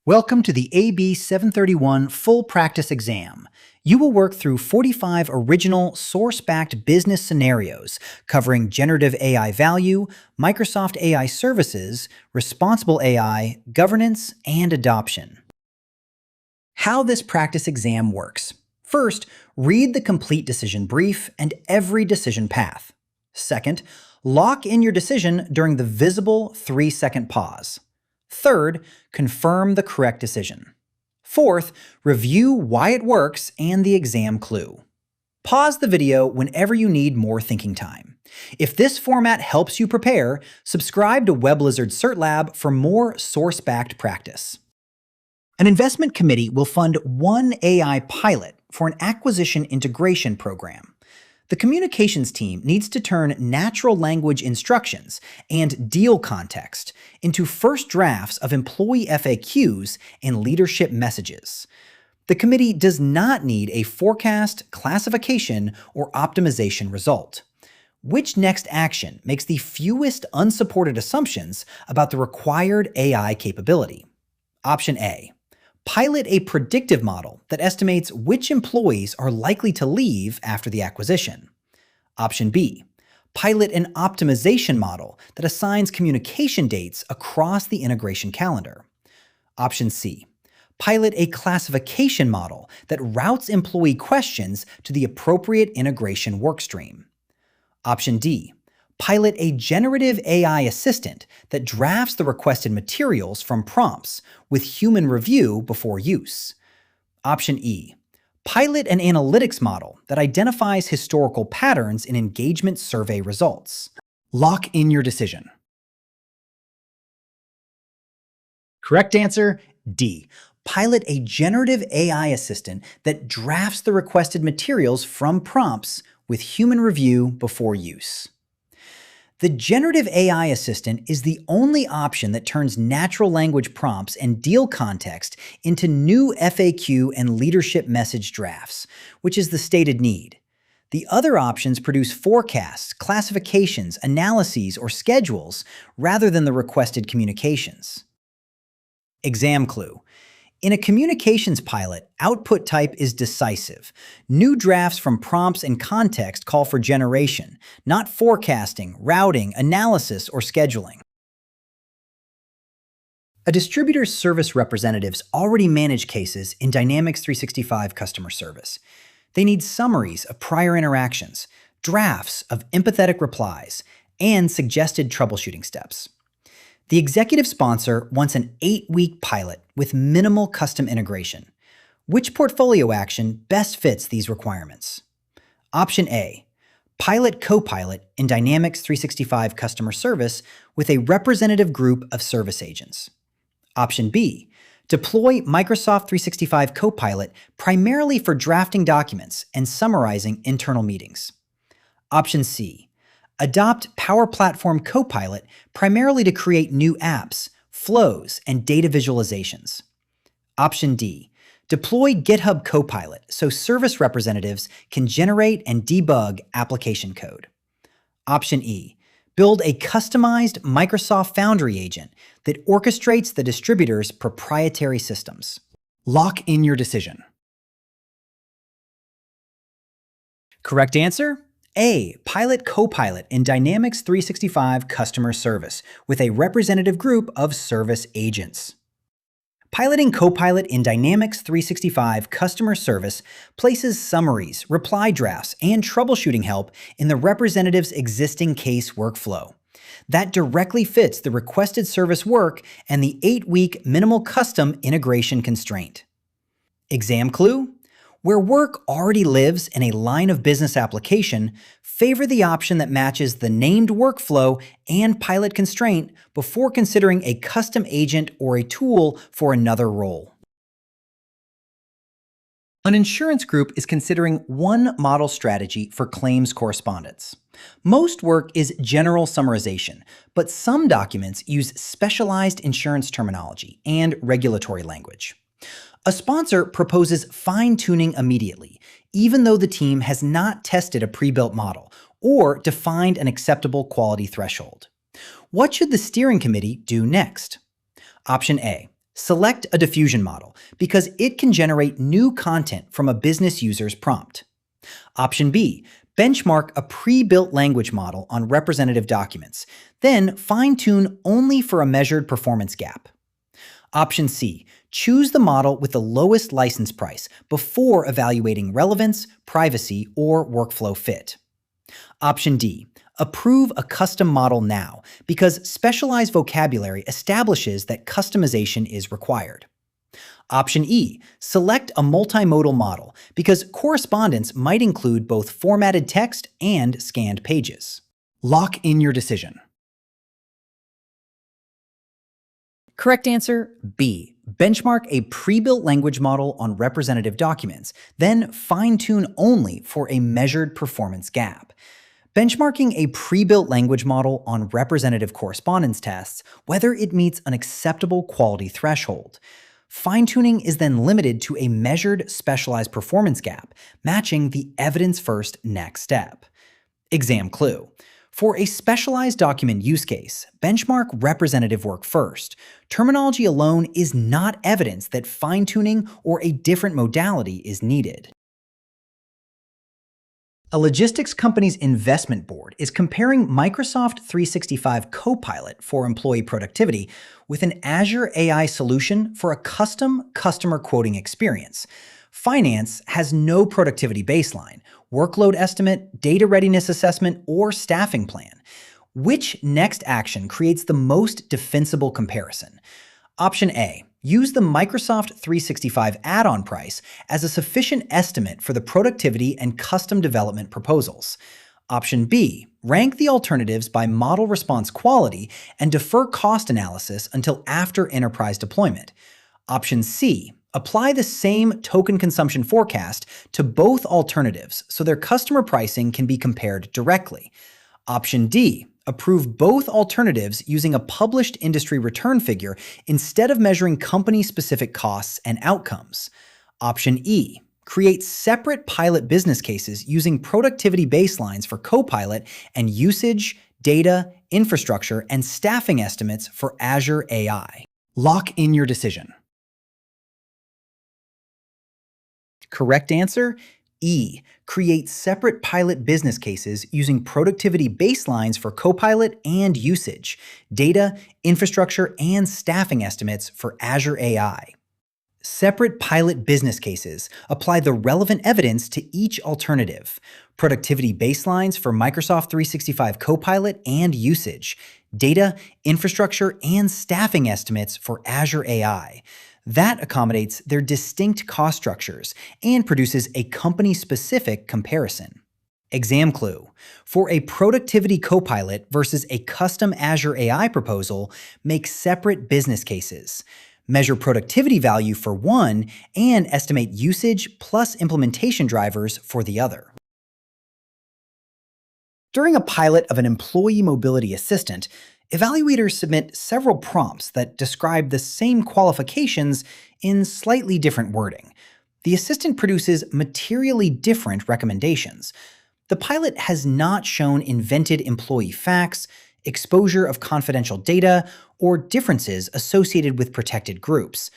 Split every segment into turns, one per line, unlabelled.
Welcome to the AB-731 Full Practice Exam. You will work through 45 original, source-backed business scenarios covering generative AI value, Microsoft AI services, responsible AI, governance, and adoption. How this practice exam works. First, read the complete decision brief and every decision path. Second, lock in your decision during the visible 3-second pause. Third, confirm the correct decision. Fourth, review why it works and the exam clue. Pause the video whenever you need more thinking time. If this format helps you prepare, subscribe to WebLizard CertLab for more source-backed practice. An investment committee will fund one AI pilot for an acquisition integration program. The communications team needs to turn natural language instructions and deal context into first drafts of employee FAQs and leadership messages. The committee does not need a forecast, classification, or optimization result. Which next action makes the fewest unsupported assumptions about the required AI capability? Option A. Pilot a predictive model that estimates which employees are likely to leave after the acquisition. Option B. Pilot an optimization model that assigns communication dates across the integration calendar. Option C. Pilot a classification model that routes employee questions to the appropriate integration workstream. Option D. Pilot a generative AI assistant that drafts the requested materials from prompts with human review before use. Option E. Pilot an analytics model that identifies historical patterns in engagement survey results. Lock in your decision. Correct answer, D. Pilot a generative AI assistant that drafts the requested materials from prompts with human review before use. The generative AI assistant is the only option that turns natural language prompts and deal context into new FAQ and leadership message drafts, which is the stated need. The other options produce forecasts, classifications, analyses, or schedules rather than the requested communications. Exam clue. In a communications pilot, output type is decisive. New drafts from prompts and context call for generation, not forecasting, routing, analysis, or scheduling. A distributor's service representatives already manage cases in Dynamics 365 Customer Service. They need summaries of prior interactions, drafts of empathetic replies, and suggested troubleshooting steps. The executive sponsor wants an 8-week pilot with minimal custom integration. Which portfolio action best fits these requirements? Option A. Pilot Copilot in Dynamics 365 Customer Service with a representative group of service agents. Option B. Deploy Microsoft 365 Copilot primarily for drafting documents and summarizing internal meetings. Option C. Adopt Power Platform Copilot primarily to create new apps, flows, and data visualizations. Option D. Deploy GitHub Copilot so service representatives can generate and debug application code. Option E. Build a customized Microsoft Foundry agent that orchestrates the distributor's proprietary systems. Lock in your decision. Correct answer? A. Pilot Copilot in Dynamics 365 Customer Service with a representative group of service agents. Piloting Copilot in Dynamics 365 Customer Service places summaries, reply drafts, and troubleshooting help in the representative's existing case workflow. That directly fits the requested service work and the 8-week minimal custom integration constraint. Exam clue? Where work already lives in a line of business application, favor the option that matches the named workflow and pilot constraint before considering a custom agent or a tool for another role. An insurance group is considering one model strategy for claims correspondence. Most work is general summarization, but some documents use specialized insurance terminology and regulatory language. A sponsor proposes fine-tuning immediately, even though the team has not tested a pre-built model or defined an acceptable quality threshold. What should the steering committee do next? Option A. Select a diffusion model because it can generate new content from a business user's prompt. Option B, benchmark a pre-built language model on representative documents, then fine-tune only for a measured performance gap. Option C, choose the model with the lowest license price before evaluating relevance, privacy, or workflow fit. Option D, approve a custom model now because specialized vocabulary establishes that customization is required. Option E, select a multimodal model because correspondence might include both formatted text and scanned pages. Lock in your decision. Correct answer, B. Benchmark a pre-built language model on representative documents, then fine-tune only for a measured performance gap. Benchmarking a pre-built language model on representative correspondence tests whether it meets an acceptable quality threshold. Fine-tuning is then limited to a measured specialized performance gap, matching the evidence-first next step. Exam clue. For a specialized document use case, benchmark representative work first. Terminology alone is not evidence that fine-tuning or a different modality is needed. A logistics company's investment board is comparing Microsoft 365 Copilot for employee productivity with an Azure AI solution for a custom customer quoting experience. Finance has no productivity baseline, workload estimate, data readiness assessment, or staffing plan. Which next action creates the most defensible comparison? Option A. Use the Microsoft 365 add-on price as a sufficient estimate for the productivity and custom development proposals. Option B. Rank the alternatives by model response quality and defer cost analysis until after enterprise deployment. Option C. Apply the same token consumption forecast to both alternatives so their customer pricing can be compared directly. Option D. Approve both alternatives using a published industry return figure instead of measuring company-specific costs and outcomes. Option E. Create separate pilot business cases using productivity baselines for Copilot and usage, data, infrastructure, and staffing estimates for Azure AI. Lock in your decision. Correct answer, E. Create separate pilot business cases using productivity baselines for Copilot and usage, data, infrastructure, and staffing estimates for Azure AI. Separate pilot business cases apply the relevant evidence to each alternative. Productivity baselines for Microsoft 365 Copilot and usage, data, infrastructure, and staffing estimates for Azure AI. That accommodates their distinct cost structures and produces a company-specific comparison. Exam clue. For a productivity Copilot versus a custom Azure AI proposal, make separate business cases. Measure productivity value for one and estimate usage plus implementation drivers for the other. During a pilot of an employee mobility assistant, evaluators submit several prompts that describe the same qualifications in slightly different wording. The assistant produces materially different recommendations. The pilot has not shown invented employee facts, exposure of confidential data, or differences associated with protected groups.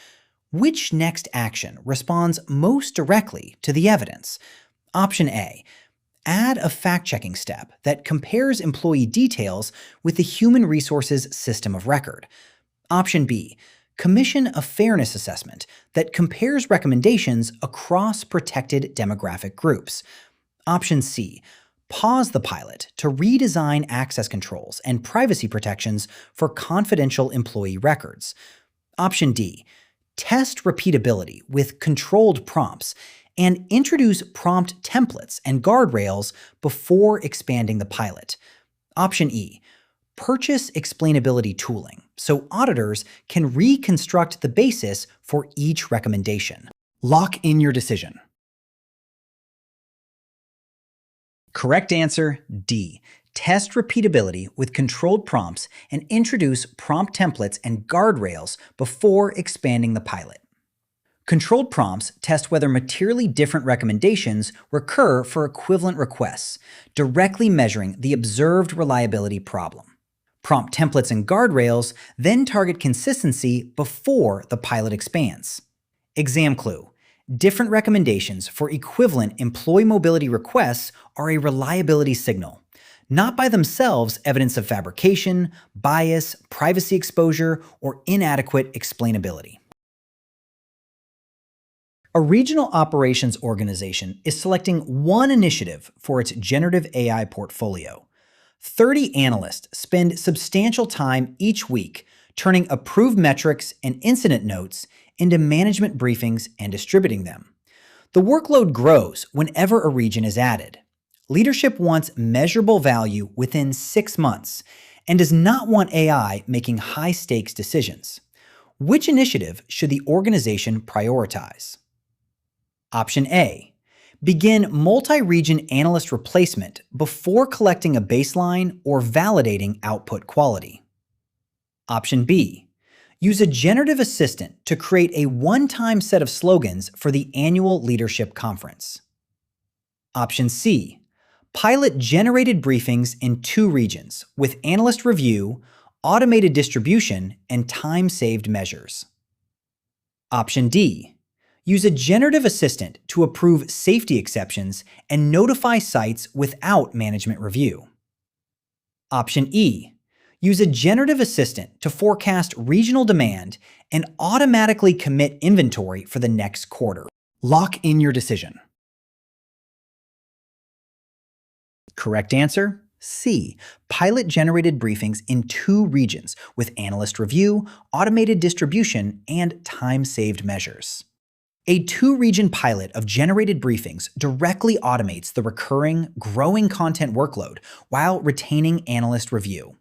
Which next action responds most directly to the evidence? Option A. Add a fact-checking step that compares employee details with the human resources system of record. Option B. Commission a fairness assessment that compares recommendations across protected demographic groups. Option C. Pause the pilot to redesign access controls and privacy protections for confidential employee records. Option D. Test repeatability with controlled prompts and introduce prompt templates and guardrails before expanding the pilot. Option E. Purchase explainability tooling so auditors can reconstruct the basis for each recommendation. Lock in your decision. Correct answer, D. Test repeatability with controlled prompts and introduce prompt templates and guardrails before expanding the pilot. Controlled prompts test whether materially different recommendations recur for equivalent requests, directly measuring the observed reliability problem. Prompt templates and guardrails, then target consistency before the pilot expands. Exam clue. Different recommendations for equivalent employee mobility requests are a reliability signal. Not by themselves evidence of fabrication, bias, privacy exposure, or inadequate explainability. A regional operations organization is selecting one initiative for its generative AI portfolio. 30 analysts spend substantial time each week turning approved metrics and incident notes into management briefings and distributing them. The workload grows whenever a region is added. Leadership wants measurable value within 6 months and does not want AI making high-stakes decisions. Which initiative should the organization prioritize? Option A. Begin multi-region analyst replacement before collecting a baseline or validating output quality. Option B. Use a generative assistant to create a one-time set of slogans for the annual leadership conference. Option C. Pilot generated briefings in 2 regions with analyst review, automated distribution, and time-saved measures. Option D. Use a generative assistant to approve safety exceptions and notify sites without management review. Option E. Use a generative assistant to forecast regional demand and automatically commit inventory for the next quarter. Lock in your decision. Correct answer, C. Pilot generated briefings in 2 regions with analyst review, automated distribution, and time-saved measures. A 2-region pilot of generated briefings directly automates the recurring, growing content workload while retaining analyst review.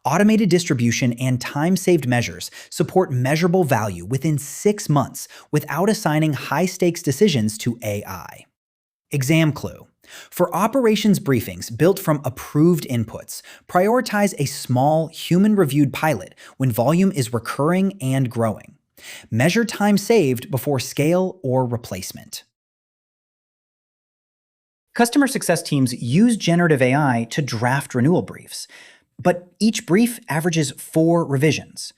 Automated distribution and time-saved measures support measurable value within 6 months without assigning high-stakes decisions to AI. Exam clue. For operations briefings built from approved inputs, prioritize a small, human-reviewed pilot when volume is recurring and growing. Measure time saved before scale or replacement. Customer success teams use generative AI to draft renewal briefs, but each brief averages 4 revisions.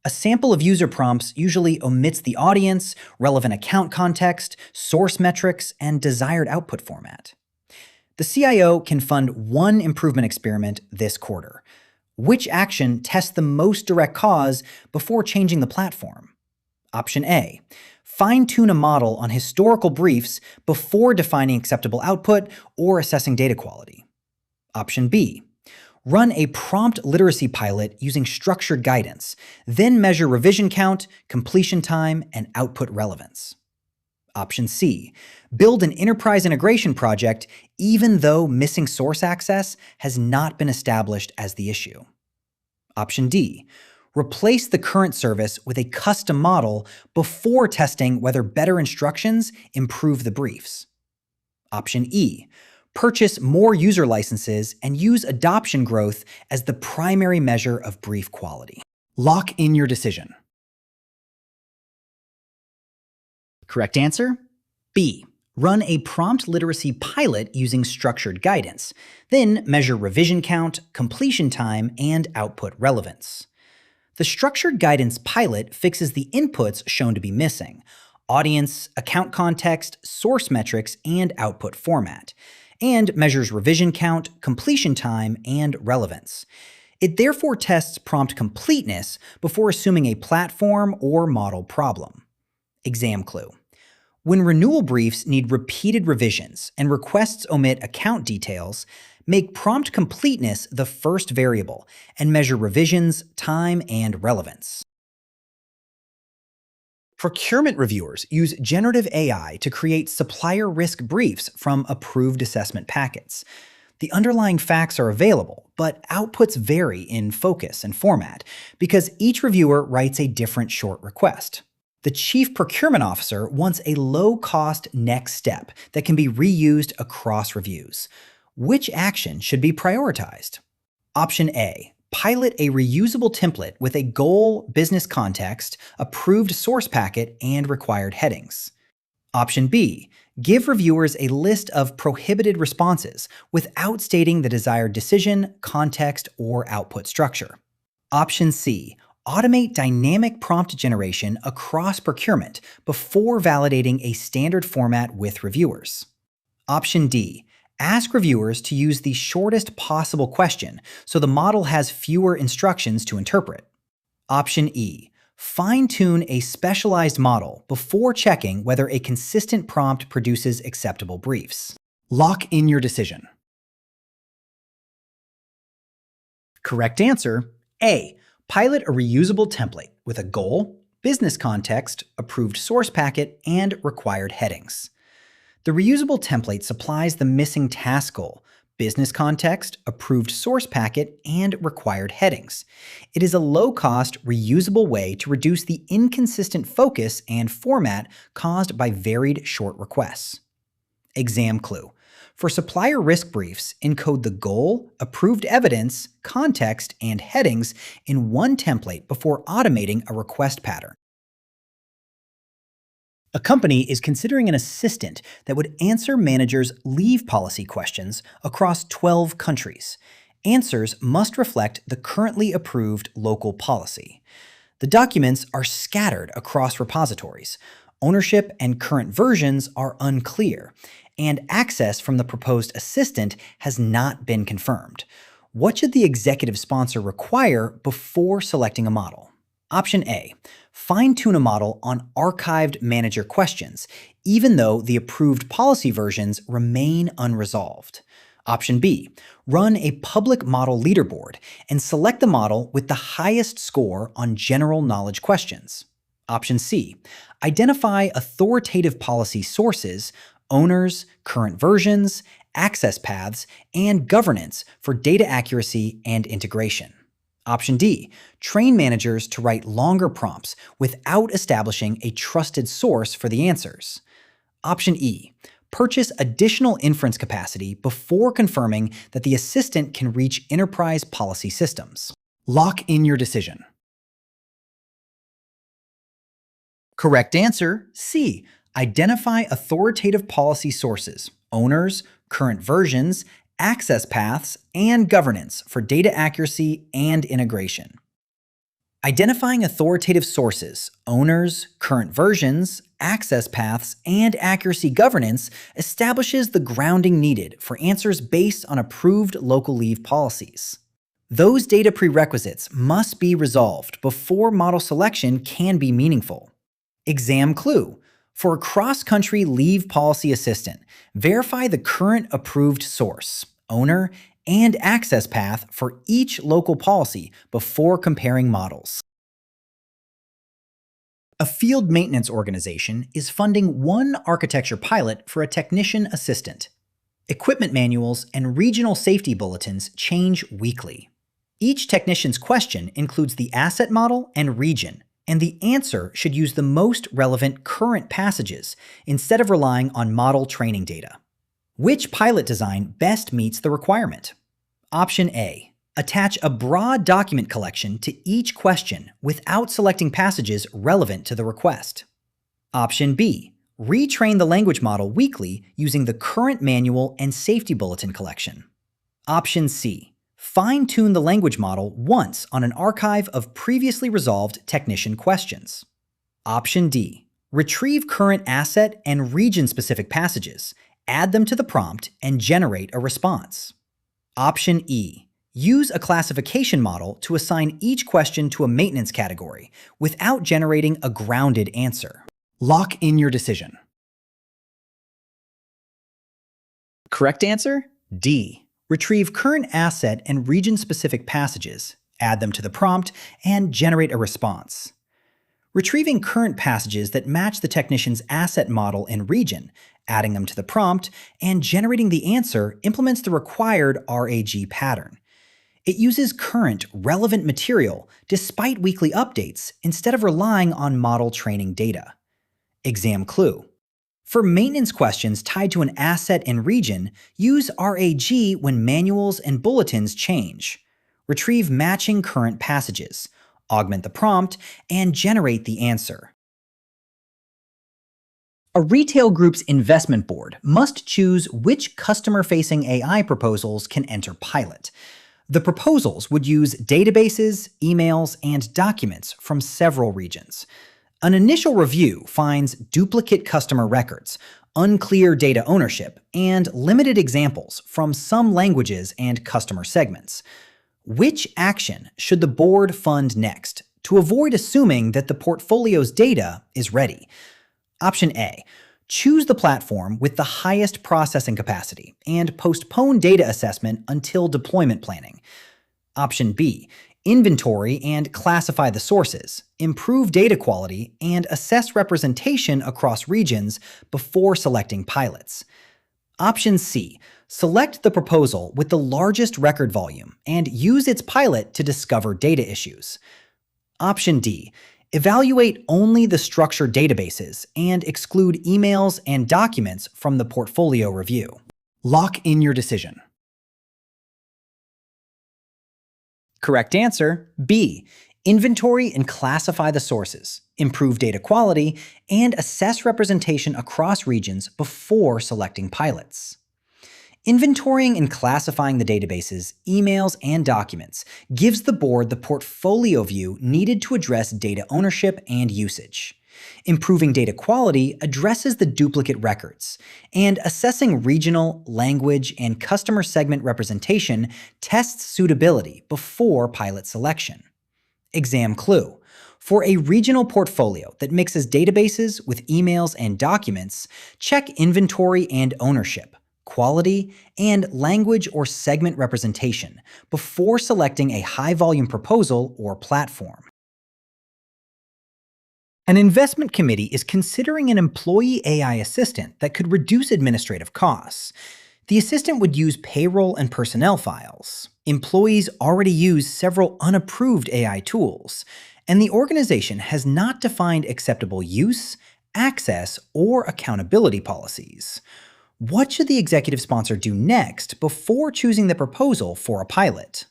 A sample of user prompts usually omits the audience, relevant account context, source metrics, and desired output format. The CIO can fund one improvement experiment this quarter. Which action tests the most direct cause before changing the platform? Option A. Fine-tune a model on historical briefs before defining acceptable output or assessing data quality. Option B. Run a prompt literacy pilot using structured guidance, then measure revision count, completion time, and output relevance. Option C. Build an enterprise integration project even though missing source access has not been established as the issue. Option D. Replace the current service with a custom model before testing whether better instructions improve the briefs. Option E. Purchase more user licenses and use adoption growth as the primary measure of brief quality. Lock in your decision. Correct answer? B. Run a prompt literacy pilot using structured guidance, then measure revision count, completion time, and output relevance. The structured guidance pilot fixes the inputs shown to be missing: audience, account context, source metrics, and output format, and measures revision count, completion time, and relevance. It therefore tests prompt completeness before assuming a platform or model problem. Exam clue. When renewal briefs need repeated revisions and requests omit account details, make prompt completeness the first variable and measure revisions, time, and relevance. Procurement reviewers use generative AI to create supplier risk briefs from approved assessment packets. The underlying facts are available, but outputs vary in focus and format because each reviewer writes a different short request. The Chief Procurement Officer wants a low-cost next step that can be reused across reviews. Which action should be prioritized? Option A. Pilot a reusable template with a goal, business context, approved source packet, and required headings. Option B. Give reviewers a list of prohibited responses without stating the desired decision, context, or output structure. Option C. Automate dynamic prompt generation across procurement before validating a standard format with reviewers. Option D. Ask reviewers to use the shortest possible question so the model has fewer instructions to interpret. Option E. Fine-tune a specialized model before checking whether a consistent prompt produces acceptable briefs. Lock in your decision. Correct answer: A. Pilot a reusable template with a goal, business context, approved source packet, and required headings. The reusable template supplies the missing task goal, business context, approved source packet, and required headings. It is a low-cost, reusable way to reduce the inconsistent focus and format caused by varied short requests. Exam clue. For supplier risk briefs, encode the goal, approved evidence, context, and headings in one template before automating a request pattern. A company is considering an assistant that would answer managers' leave policy questions across 12 countries. Answers must reflect the currently approved local policy. The documents are scattered across repositories. Ownership and current versions are unclear, and access from the proposed assistant has not been confirmed. What should the executive sponsor require before selecting a model? Option A. Fine-tune a model on archived manager questions, even though the approved policy versions remain unresolved. Option B. Run a public model leaderboard and select the model with the highest score on general knowledge questions. Option C. Identify authoritative policy sources, owners, current versions, access paths, and governance for data accuracy and integration. Option D. Train managers to write longer prompts without establishing a trusted source for the answers. Option E. Purchase additional inference capacity before confirming that the assistant can reach enterprise policy systems. Lock in your decision. Correct answer: C. Identify authoritative policy sources, owners, current versions, access paths, and governance for data accuracy and integration. Identifying authoritative sources, owners, current versions, access paths, and accuracy governance establishes the grounding needed for answers based on approved local leave policies. Those data prerequisites must be resolved before model selection can be meaningful. Exam clue. For a cross-country leave policy assistant, verify the current approved source, owner, and access path for each local policy before comparing models. A field maintenance organization is funding one architecture pilot for a technician assistant. Equipment manuals and regional safety bulletins change weekly. Each technician's question includes the asset model and region, and the answer should use the most relevant current passages instead of relying on model training data. Which pilot design best meets the requirement? Option A. Attach a broad document collection to each question without selecting passages relevant to the request. Option B. Retrain the language model weekly using the current manual and safety bulletin collection. Option C. Fine-tune the language model once on an archive of previously resolved technician questions. Option D. Retrieve current asset and region-specific passages, add them to the prompt, and generate a response. Option E. Use a classification model to assign each question to a maintenance category without generating a grounded answer. Lock in your decision. Correct answer: D. Retrieve current asset and region-specific passages, add them to the prompt, and generate a response. Retrieving current passages that match the technician's asset model and region, adding them to the prompt, and generating the answer implements the required RAG pattern. It uses current, relevant material despite weekly updates instead of relying on model training data. Exam clue. For maintenance questions tied to an asset and region, use RAG when manuals and bulletins change. Retrieve matching current passages, augment the prompt, and generate the answer. A retail group's investment board must choose which customer-facing AI proposals can enter pilot. The proposals would use databases, emails, and documents from several regions. An initial review finds duplicate customer records, unclear data ownership, and limited examples from some languages and customer segments. Which action should the board fund next to avoid assuming that the portfolio's data is ready? Option A. Choose the platform with the highest processing capacity and postpone data assessment until deployment planning. Option B. Inventory and classify the sources, improve data quality, and assess representation across regions before selecting pilots. Option C. Select the proposal with the largest record volume and use its pilot to discover data issues. Option D. Evaluate only the structured databases and exclude emails and documents from the portfolio review. Lock in your decision. Correct answer, B. Inventory and classify the sources, improve data quality, and assess representation across regions before selecting pilots. Inventorying and classifying the databases, emails, and documents gives the board the portfolio view needed to address data ownership and usage. Improving data quality addresses the duplicate records, and assessing regional, language, and customer segment representation tests suitability before pilot selection. Exam clue. For a regional portfolio that mixes databases with emails and documents, check inventory and ownership, quality, and language or segment representation before selecting a high-volume proposal or platform. An investment committee is considering an employee AI assistant that could reduce administrative costs. The assistant would use payroll and personnel files. Employees already use several unapproved AI tools, and the organization has not defined acceptable use, access, or accountability policies. What should the executive sponsor do next before choosing the proposal for a pilot?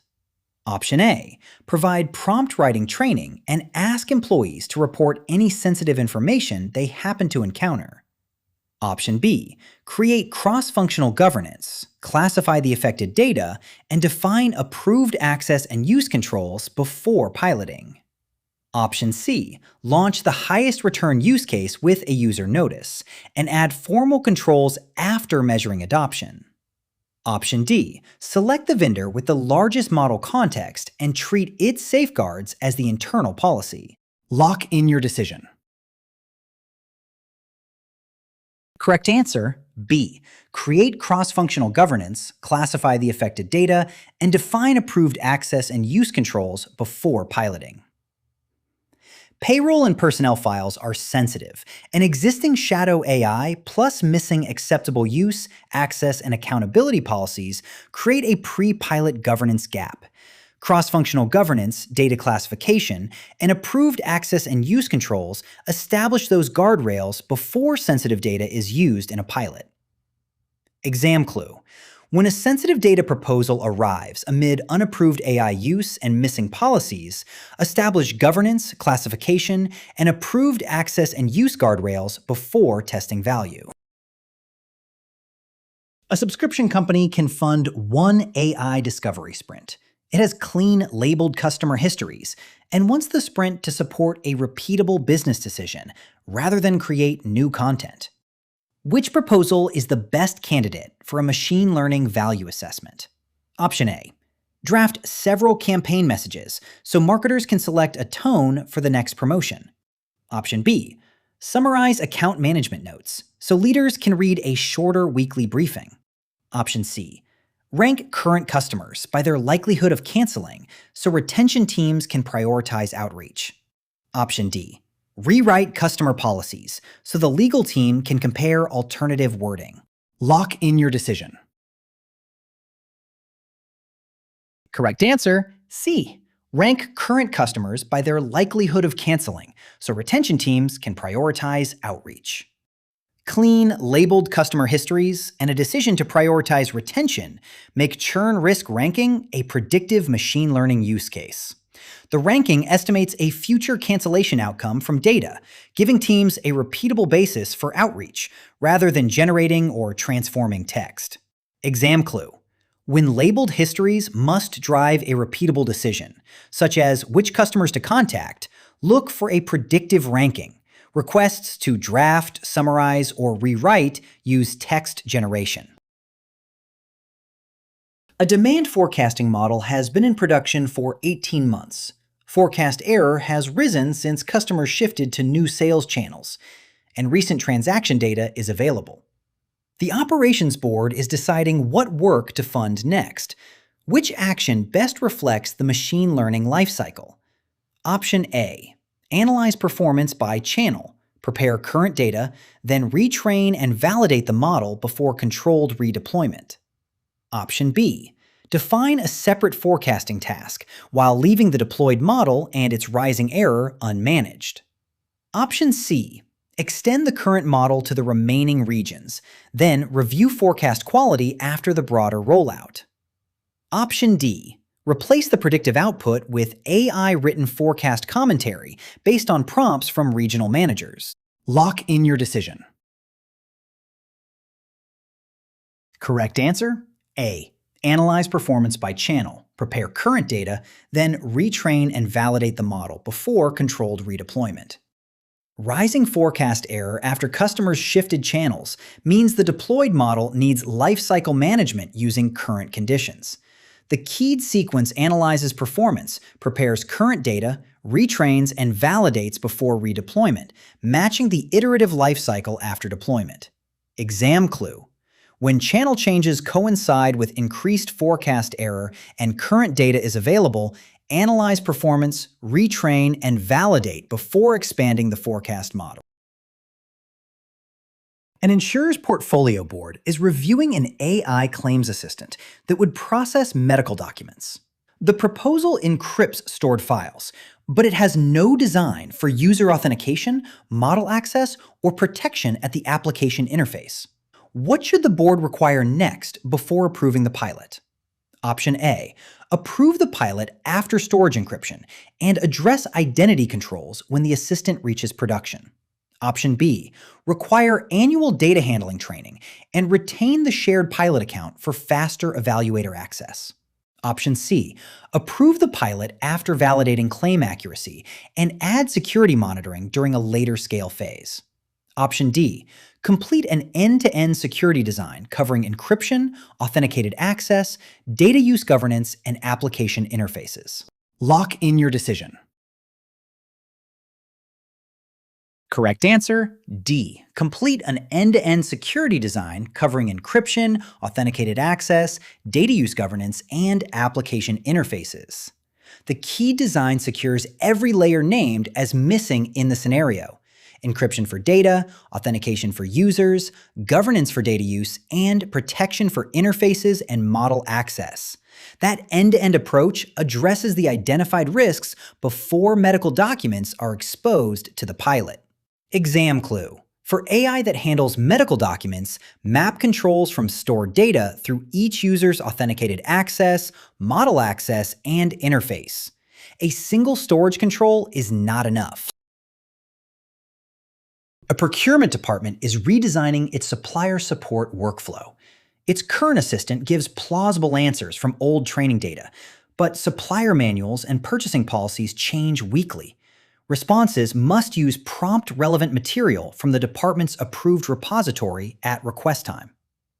Option A. Provide prompt writing training and ask employees to report any sensitive information they happen to encounter. Option B. Create cross-functional governance, classify the affected data, and define approved access and use controls before piloting. Option C. Launch the highest return use case with a user notice, and add formal controls after measuring adoption. Option D. Select the vendor with the largest model context and treat its safeguards as the internal policy. Lock in your decision. Correct answer, B. Create cross-functional governance, classify the affected data, and define approved access and use controls before piloting. Payroll and personnel files are sensitive, and existing shadow AI plus missing acceptable use, access, and accountability policies create a pre-pilot governance gap. Cross-functional governance, data classification, and approved access and use controls establish those guardrails before sensitive data is used in a pilot. Exam clue. When a sensitive data proposal arrives amid unapproved AI use and missing policies, establish governance, classification, and approved access and use guardrails before testing value. A subscription company can fund one AI discovery sprint. It has clean, labeled customer histories and wants the sprint to support a repeatable business decision rather than create new content. Which proposal is the best candidate for a machine learning value assessment? Option A. Draft several campaign messages so marketers can select a tone for the next promotion. Option B. Summarize account management notes so leaders can read a shorter weekly briefing. Option C. Rank current customers by their likelihood of canceling so retention teams can prioritize outreach. Option D. Rewrite customer policies so the legal team can compare alternative wording. Lock in your decision. Correct answer, C. Rank current customers by their likelihood of canceling so retention teams can prioritize outreach. Clean, labeled customer histories and a decision to prioritize retention make churn risk ranking a predictive machine learning use case. The ranking estimates a future cancellation outcome from data, giving teams a repeatable basis for outreach, rather than generating or transforming text. Exam clue. When labeled histories must drive a repeatable decision, such as which customers to contact, look for a predictive ranking. Requests to draft, summarize, or rewrite use text generation. A demand forecasting model has been in production for 18 months. Forecast error has risen since customers shifted to new sales channels, and recent transaction data is available. The operations board is deciding what work to fund next. Which action best reflects the machine learning lifecycle? Option A. Analyze performance by channel, prepare current data, then retrain and validate the model before controlled redeployment. Option B. Define a separate forecasting task while leaving the deployed model and its rising error unmanaged. Option C. Extend the current model to the remaining regions, then review forecast quality after the broader rollout. Option D. Replace the predictive output with AI-written forecast commentary based on prompts from regional managers. Lock in your decision. Correct answer: A. Analyze performance by channel, prepare current data, then retrain and validate the model before controlled redeployment. Rising forecast error after customers shifted channels means the deployed model needs lifecycle management using current conditions. The keyed sequence analyzes performance, prepares current data, retrains, and validates before redeployment, matching the iterative lifecycle after deployment. Exam clue. When channel changes coincide with increased forecast error and current data is available, analyze performance, retrain, and validate before expanding the forecast model. An insurer's portfolio board is reviewing an AI claims assistant that would process medical documents. The proposal encrypts stored files, but it has no design for user authentication, model access, or protection at the application interface. What should the board require next before approving the pilot? Option A. Approve the pilot after storage encryption and address identity controls when the assistant reaches production. Option B. Require annual data handling training and retain the shared pilot account for faster evaluator access. Option C. Approve the pilot after validating claim accuracy and add security monitoring during a later scale phase. Option D. Complete an end-to-end security design covering encryption, authenticated access, data use governance, and application interfaces. Lock in your decision. Correct answer: D. Complete an end-to-end security design covering encryption, authenticated access, data use governance, and application interfaces. The key design secures every layer named as missing in the scenario: encryption for data, authentication for users, governance for data use, and protection for interfaces and model access. That end-to-end approach addresses the identified risks before medical documents are exposed to the pilot. Exam clue. For AI that handles medical documents, map controls from stored data through each user's authenticated access, model access, and interface. A single storage control is not enough. A procurement department is redesigning its supplier support workflow. Its current assistant gives plausible answers from old training data, but supplier manuals and purchasing policies change weekly. Responses must use prompt-relevant material from the department's approved repository at request time.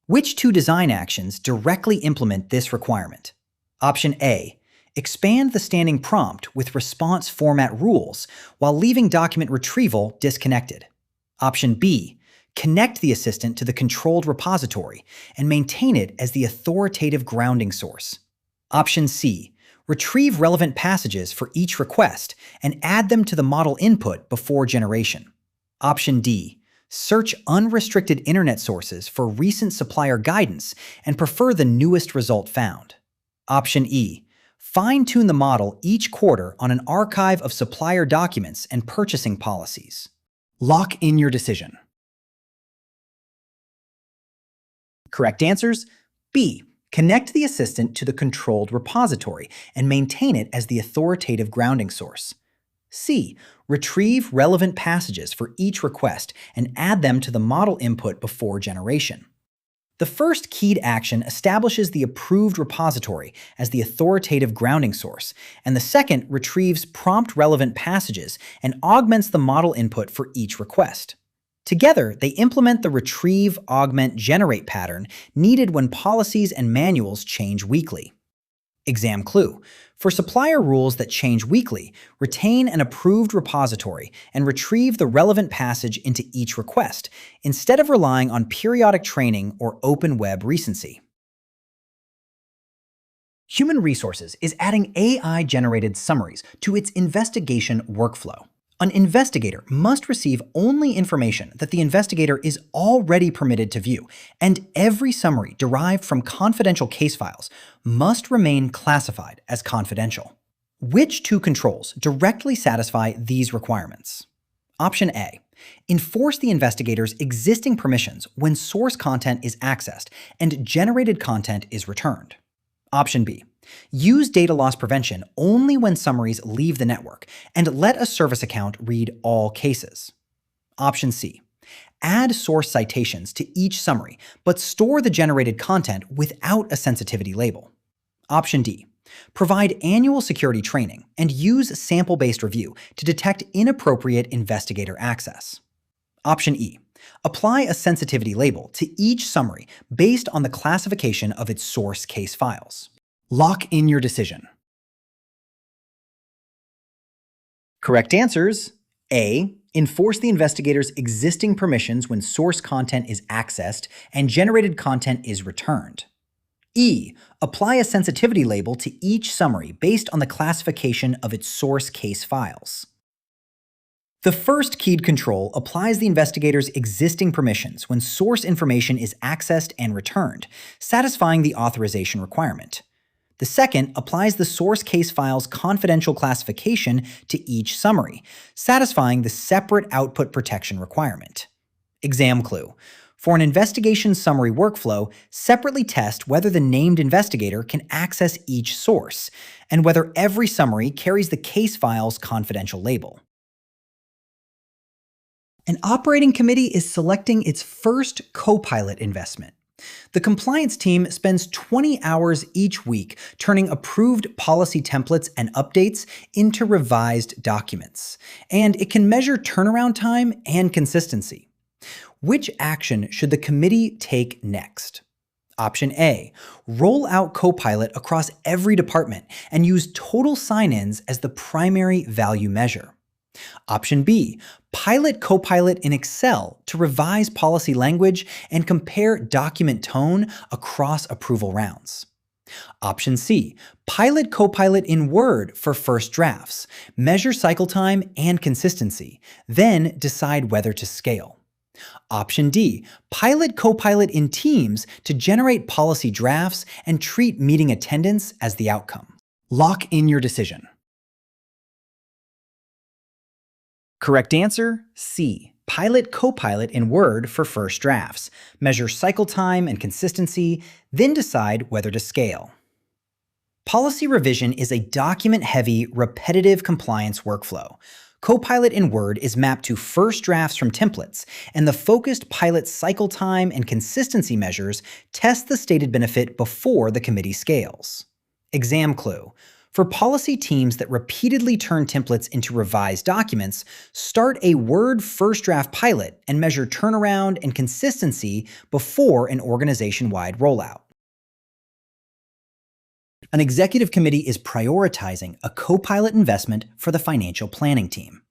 Which two design actions directly implement this requirement? Option A. Expand the standing prompt with response format rules while leaving document retrieval disconnected. Option B. Connect the assistant to the controlled repository and maintain it as the authoritative grounding source. Option C. Retrieve relevant passages for each request and add them to the model input before generation. Option D. Search unrestricted internet sources for recent supplier guidance and prefer the newest result found. Option E. Fine-tune the model each quarter on an archive of supplier documents and purchasing policies. Lock in your decision. Correct answers: B. Connect the assistant to the controlled repository and maintain it as the authoritative grounding source. C. Retrieve relevant passages for each request and add them to the model input before generation. The first keyed action establishes the approved repository as the authoritative grounding source, and the second retrieves prompt relevant passages and augments the model input for each request. Together, they implement the Retrieve-Augmented Generate pattern needed when policies and manuals change weekly. Exam clue. For supplier rules that change weekly, retain an approved repository and retrieve the relevant passage into each request, instead of relying on periodic training or open web recency. Human Resources is adding AI-generated summaries to its investigation workflow. An investigator must receive only information that the investigator is already permitted to view, and every summary derived from confidential case files must remain classified as confidential. Which two controls directly satisfy these requirements? Option A. Enforce the investigator's existing permissions when source content is accessed and generated content is returned. Option B. Use data loss prevention only when summaries leave the network, and let a service account read all cases. Option C. Add source citations to each summary, but store the generated content without a sensitivity label. Option D. Provide annual security training and use sample-based review to detect inappropriate investigator access. Option E. Apply a sensitivity label to each summary based on the classification of its source case files. Lock in your decision. Correct answers: A. Enforce the investigator's existing permissions when source content is accessed and generated content is returned. E. Apply a sensitivity label to each summary based on the classification of its source case files. The first keyed control applies the investigator's existing permissions when source information is accessed and returned, satisfying the authorization requirement. The second applies the source case file's confidential classification to each summary, satisfying the separate output protection requirement. Exam clue. For an investigation summary workflow, separately test whether the named investigator can access each source, and whether every summary carries the case file's confidential label. An operating committee is selecting its first Copilot investment. The compliance team spends 20 hours each week turning approved policy templates and updates into revised documents, and it can measure turnaround time and consistency. Which action should the committee take next? Option A. Roll out Copilot across every department and use total sign-ins as the primary value measure. Option B. Pilot Copilot in Excel to revise policy language and compare document tone across approval rounds. Option C. Pilot Copilot in Word for first drafts, measure cycle time and consistency, then decide whether to scale. Option D. Pilot Copilot in Teams to generate policy drafts and treat meeting attendance as the outcome. Lock in your decision. Correct answer: C. Pilot Copilot in Word for first drafts, measure cycle time and consistency, then decide whether to scale. Policy revision is a document-heavy, repetitive compliance workflow. Copilot in Word is mapped to first drafts from templates, and the focused pilot cycle time and consistency measures test the stated benefit before the committee scales. Exam clue. For policy teams that repeatedly turn templates into revised documents, start a Word first draft pilot and measure turnaround and consistency before an organization-wide rollout. An executive committee is prioritizing a Copilot investment for the financial planning team.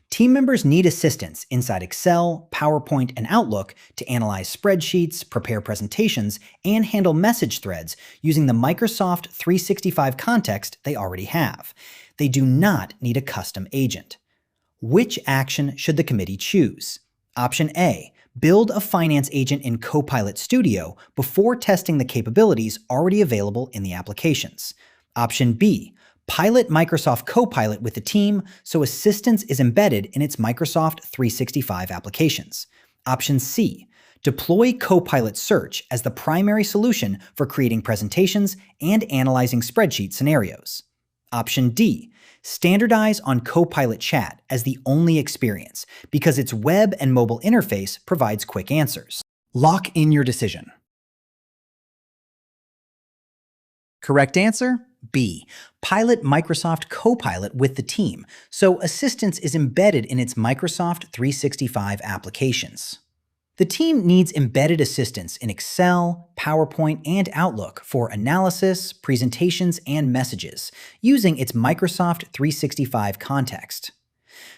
Team members need assistance inside Excel, PowerPoint, and Outlook to analyze spreadsheets, prepare presentations, and handle message threads using the Microsoft 365 context they already have. They do not need a custom agent. Which action should the committee choose? Option A. Build a finance agent in Copilot Studio before testing the capabilities already available in the applications. Option B. Pilot Microsoft Copilot with the team so assistance is embedded in its Microsoft 365 applications. Option C. Deploy Copilot Search as the primary solution for creating presentations and analyzing spreadsheet scenarios. Option D. Standardize on Copilot Chat as the only experience because its web and mobile interface provides quick answers. Lock in your decision. Correct answer? B. Pilot Microsoft Copilot with the team, so assistance is embedded in its Microsoft 365 applications. The team needs embedded assistance in Excel, PowerPoint, and Outlook for analysis, presentations, and messages, using its Microsoft 365 context.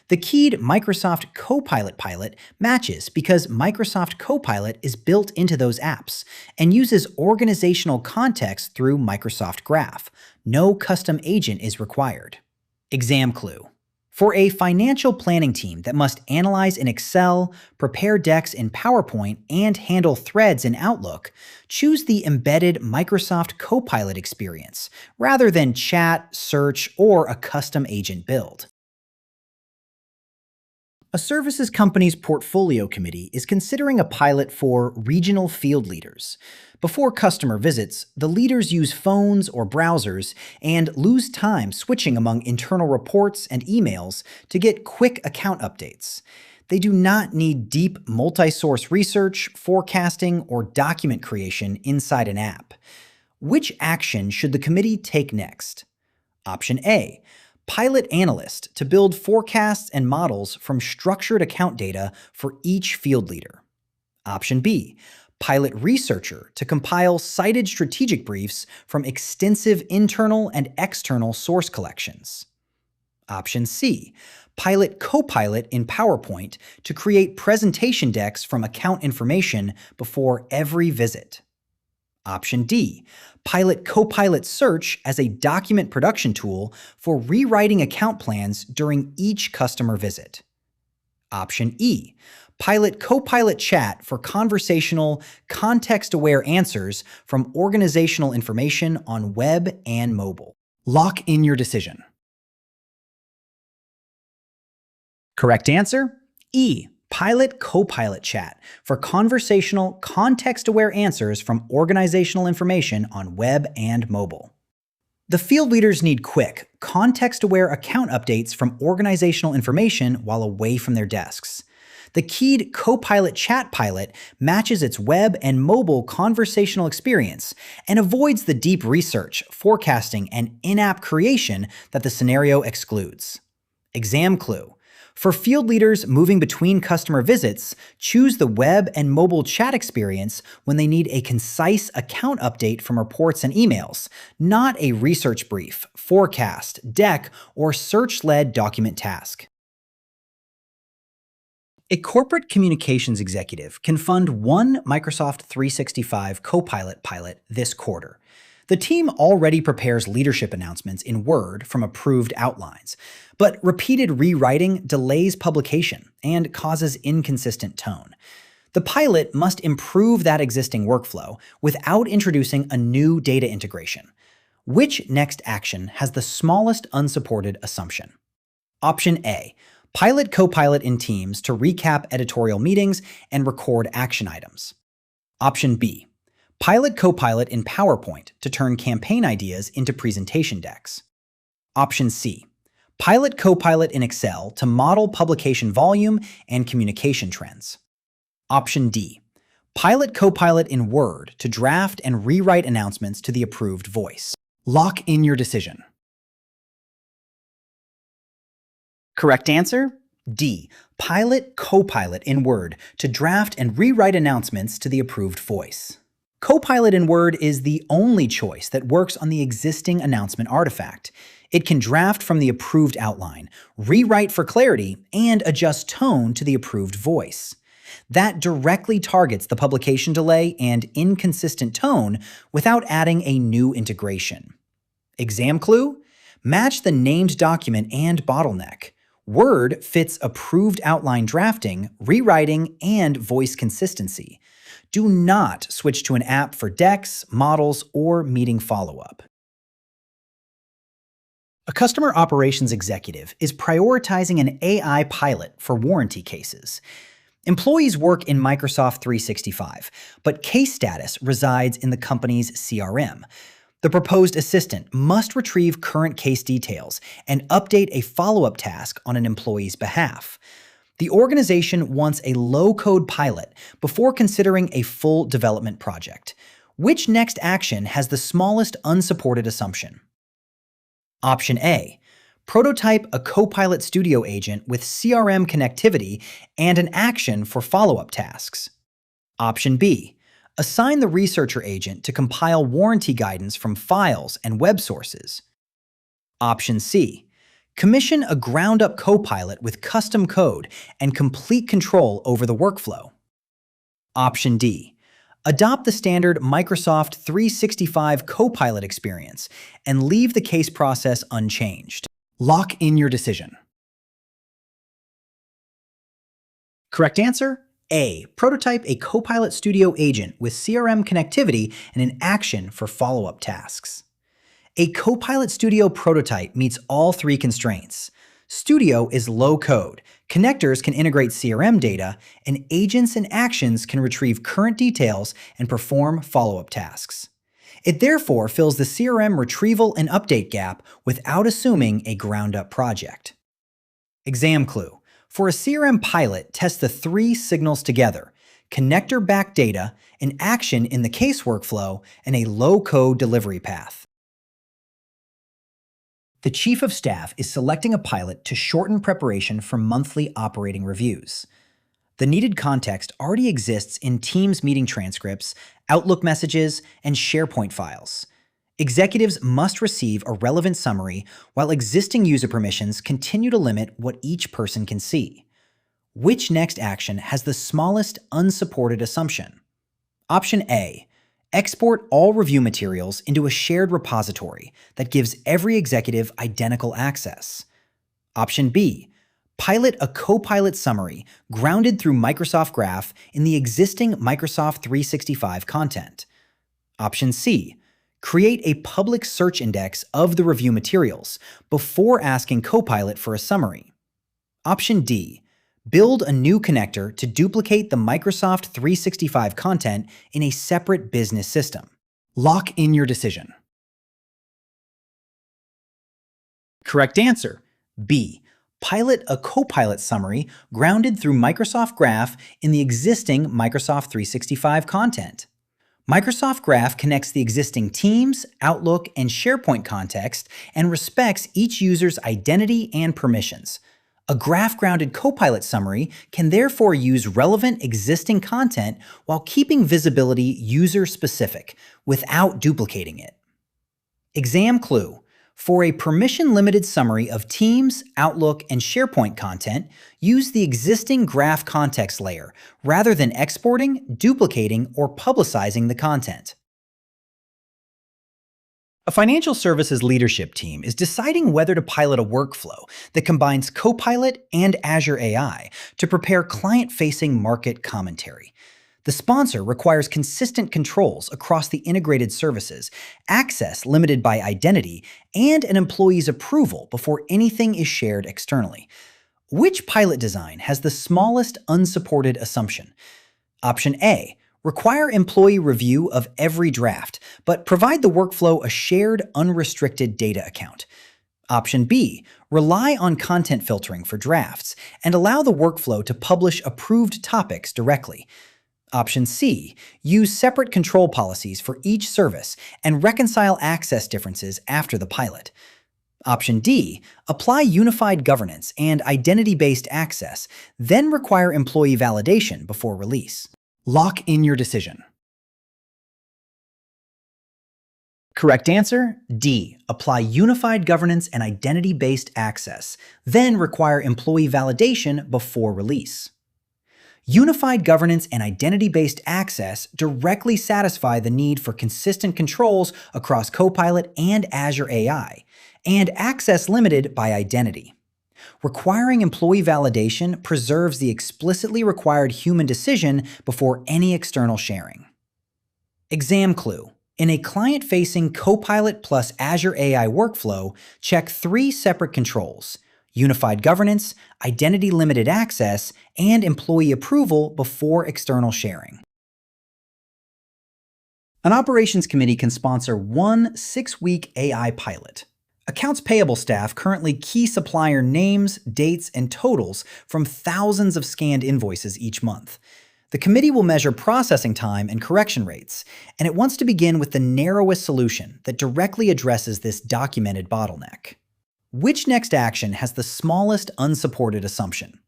The keyed Microsoft Copilot pilot matches because Microsoft Copilot is built into those apps and uses organizational context through Microsoft Graph. No custom agent is required. Exam clue. For a financial planning team that must analyze in Excel, prepare decks in PowerPoint, and handle threads in Outlook, choose the embedded Microsoft Copilot experience rather than chat, search, or a custom agent build. A services company's portfolio committee is considering a pilot for regional field leaders. Before customer visits, the leaders use phones or browsers and lose time switching among internal reports and emails to get quick account updates. They do not need deep multi-source research, forecasting, or document creation inside an app. Which action should the committee take next? Option A. Pilot Analyst to build forecasts and models from structured account data for each field leader. Option B. Pilot Researcher to compile cited strategic briefs from extensive internal and external source collections. Option C. Pilot Copilot in PowerPoint to create presentation decks from account information before every visit. Option D. Pilot Copilot Search as a document production tool for rewriting account plans during each customer visit. Option E. Pilot Copilot Chat for conversational, context-aware answers from organizational information on web and mobile. Lock in your decision. Correct answer? E. Pilot Copilot Chat for conversational, context-aware answers from organizational information on web and mobile. The field leaders need quick, context-aware account updates from organizational information while away from their desks. The keyed Copilot Chat pilot matches its web and mobile conversational experience and avoids the deep research, forecasting, and in-app creation that the scenario excludes. Exam clue. For field leaders moving between customer visits, choose the web and mobile chat experience when they need a concise account update from reports and emails, not a research brief, forecast, deck, or search-led document task. A corporate communications executive can fund one Microsoft 365 Copilot pilot this quarter. The team already prepares leadership announcements in Word from approved outlines, but repeated rewriting delays publication and causes inconsistent tone. The pilot must improve that existing workflow without introducing a new data integration. Which next action has the smallest unsupported assumption? Option A. Pilot Copilot in Teams to recap editorial meetings and record action items. Option B. Pilot Copilot in PowerPoint to turn campaign ideas into presentation decks. Option C. Pilot Copilot in Excel to model publication volume and communication trends. Option D. Pilot Copilot in Word to draft and rewrite announcements to the approved voice. Lock in your decision. Correct answer? D. Pilot Copilot in Word to draft and rewrite announcements to the approved voice. Copilot in Word is the only choice that works on the existing announcement artifact. It can draft from the approved outline, rewrite for clarity, and adjust tone to the approved voice. That directly targets the publication delay and inconsistent tone without adding a new integration. Exam clue? Match the named document and bottleneck. Word fits approved outline drafting, rewriting, and voice consistency. Do not switch to an app for decks, models, or meeting follow-up. A customer operations executive is prioritizing an AI pilot for warranty cases. Employees work in Microsoft 365, but case status resides in the company's CRM. The proposed assistant must retrieve current case details and update a follow-up task on an employee's behalf. The organization wants a low-code pilot before considering a full development project. Which next action has the smallest unsupported assumption? Option A. Prototype a Copilot Studio agent with CRM connectivity and an action for follow-up tasks. Option B. Assign the researcher agent to compile warranty guidance from files and web sources. Option C. Commission a ground-up Copilot with custom code and complete control over the workflow. Option D. Adopt the standard Microsoft 365 Copilot experience and leave the case process unchanged. Lock in your decision. Correct answer: A. Prototype a Copilot Studio agent with CRM connectivity and an action for follow-up tasks. A Copilot Studio prototype meets all three constraints. Studio is low-code, connectors can integrate CRM data, and agents and actions can retrieve current details and perform follow-up tasks. It therefore fills the CRM retrieval and update gap without assuming a ground-up project. Exam clue. For a CRM pilot, test the three signals together: connector-backed data, an action in the case workflow, and a low-code delivery path. The Chief of Staff is selecting a pilot to shorten preparation for monthly operating reviews. The needed context already exists in Teams meeting transcripts, Outlook messages, and SharePoint files. Executives must receive a relevant summary, while existing user permissions continue to limit what each person can see. Which next action has the smallest unsupported assumption? Option A. Export all review materials into a shared repository that gives every executive identical access. Option B. Pilot a Copilot summary grounded through Microsoft Graph in the existing Microsoft 365 content. Option C. Create a public search index of the review materials before asking Copilot for a summary. Option D. Build a new connector to duplicate the Microsoft 365 content in a separate business system. Lock in your decision. Correct answer: B. Pilot a Copilot summary grounded through Microsoft Graph in the existing Microsoft 365 content. Microsoft Graph connects the existing Teams, Outlook, and SharePoint context and respects each user's identity and permissions. A graph-grounded Copilot summary can therefore use relevant existing content while keeping visibility user-specific without duplicating it. Exam clue. For a permission-limited summary of Teams, Outlook, and SharePoint content, use the existing graph context layer rather than exporting, duplicating, or publicizing the content. A financial services leadership team is deciding whether to pilot a workflow that combines Copilot and Azure AI to prepare client-facing market commentary. The sponsor requires consistent controls across the integrated services, access limited by identity, and an employee's approval before anything is shared externally. Which pilot design has the smallest unsupported assumption? Option A. Require employee review of every draft, but provide the workflow a shared, unrestricted data account. Option B. Rely on content filtering for drafts and allow the workflow to publish approved topics directly. Option C. Use separate control policies for each service and reconcile access differences after the pilot. Option D. Apply unified governance and identity-based access, then require employee validation before release. Lock in your decision. Correct answer: D. Apply unified governance and identity-based access, then require employee validation before release. Unified governance and identity-based access directly satisfy the need for consistent controls across Copilot and Azure AI, and access limited by identity. Requiring employee validation preserves the explicitly required human decision before any external sharing. Exam clue. In a client-facing Copilot plus Azure AI workflow, check three separate controls: unified governance, identity limited access, and employee approval before external sharing. An operations committee can sponsor one 6-week AI pilot. Accounts payable staff currently key supplier names, dates, and totals from thousands of scanned invoices each month. The committee will measure processing time and correction rates, and it wants to begin with the narrowest solution that directly addresses this documented bottleneck. Which next action has the smallest unsupported assumption?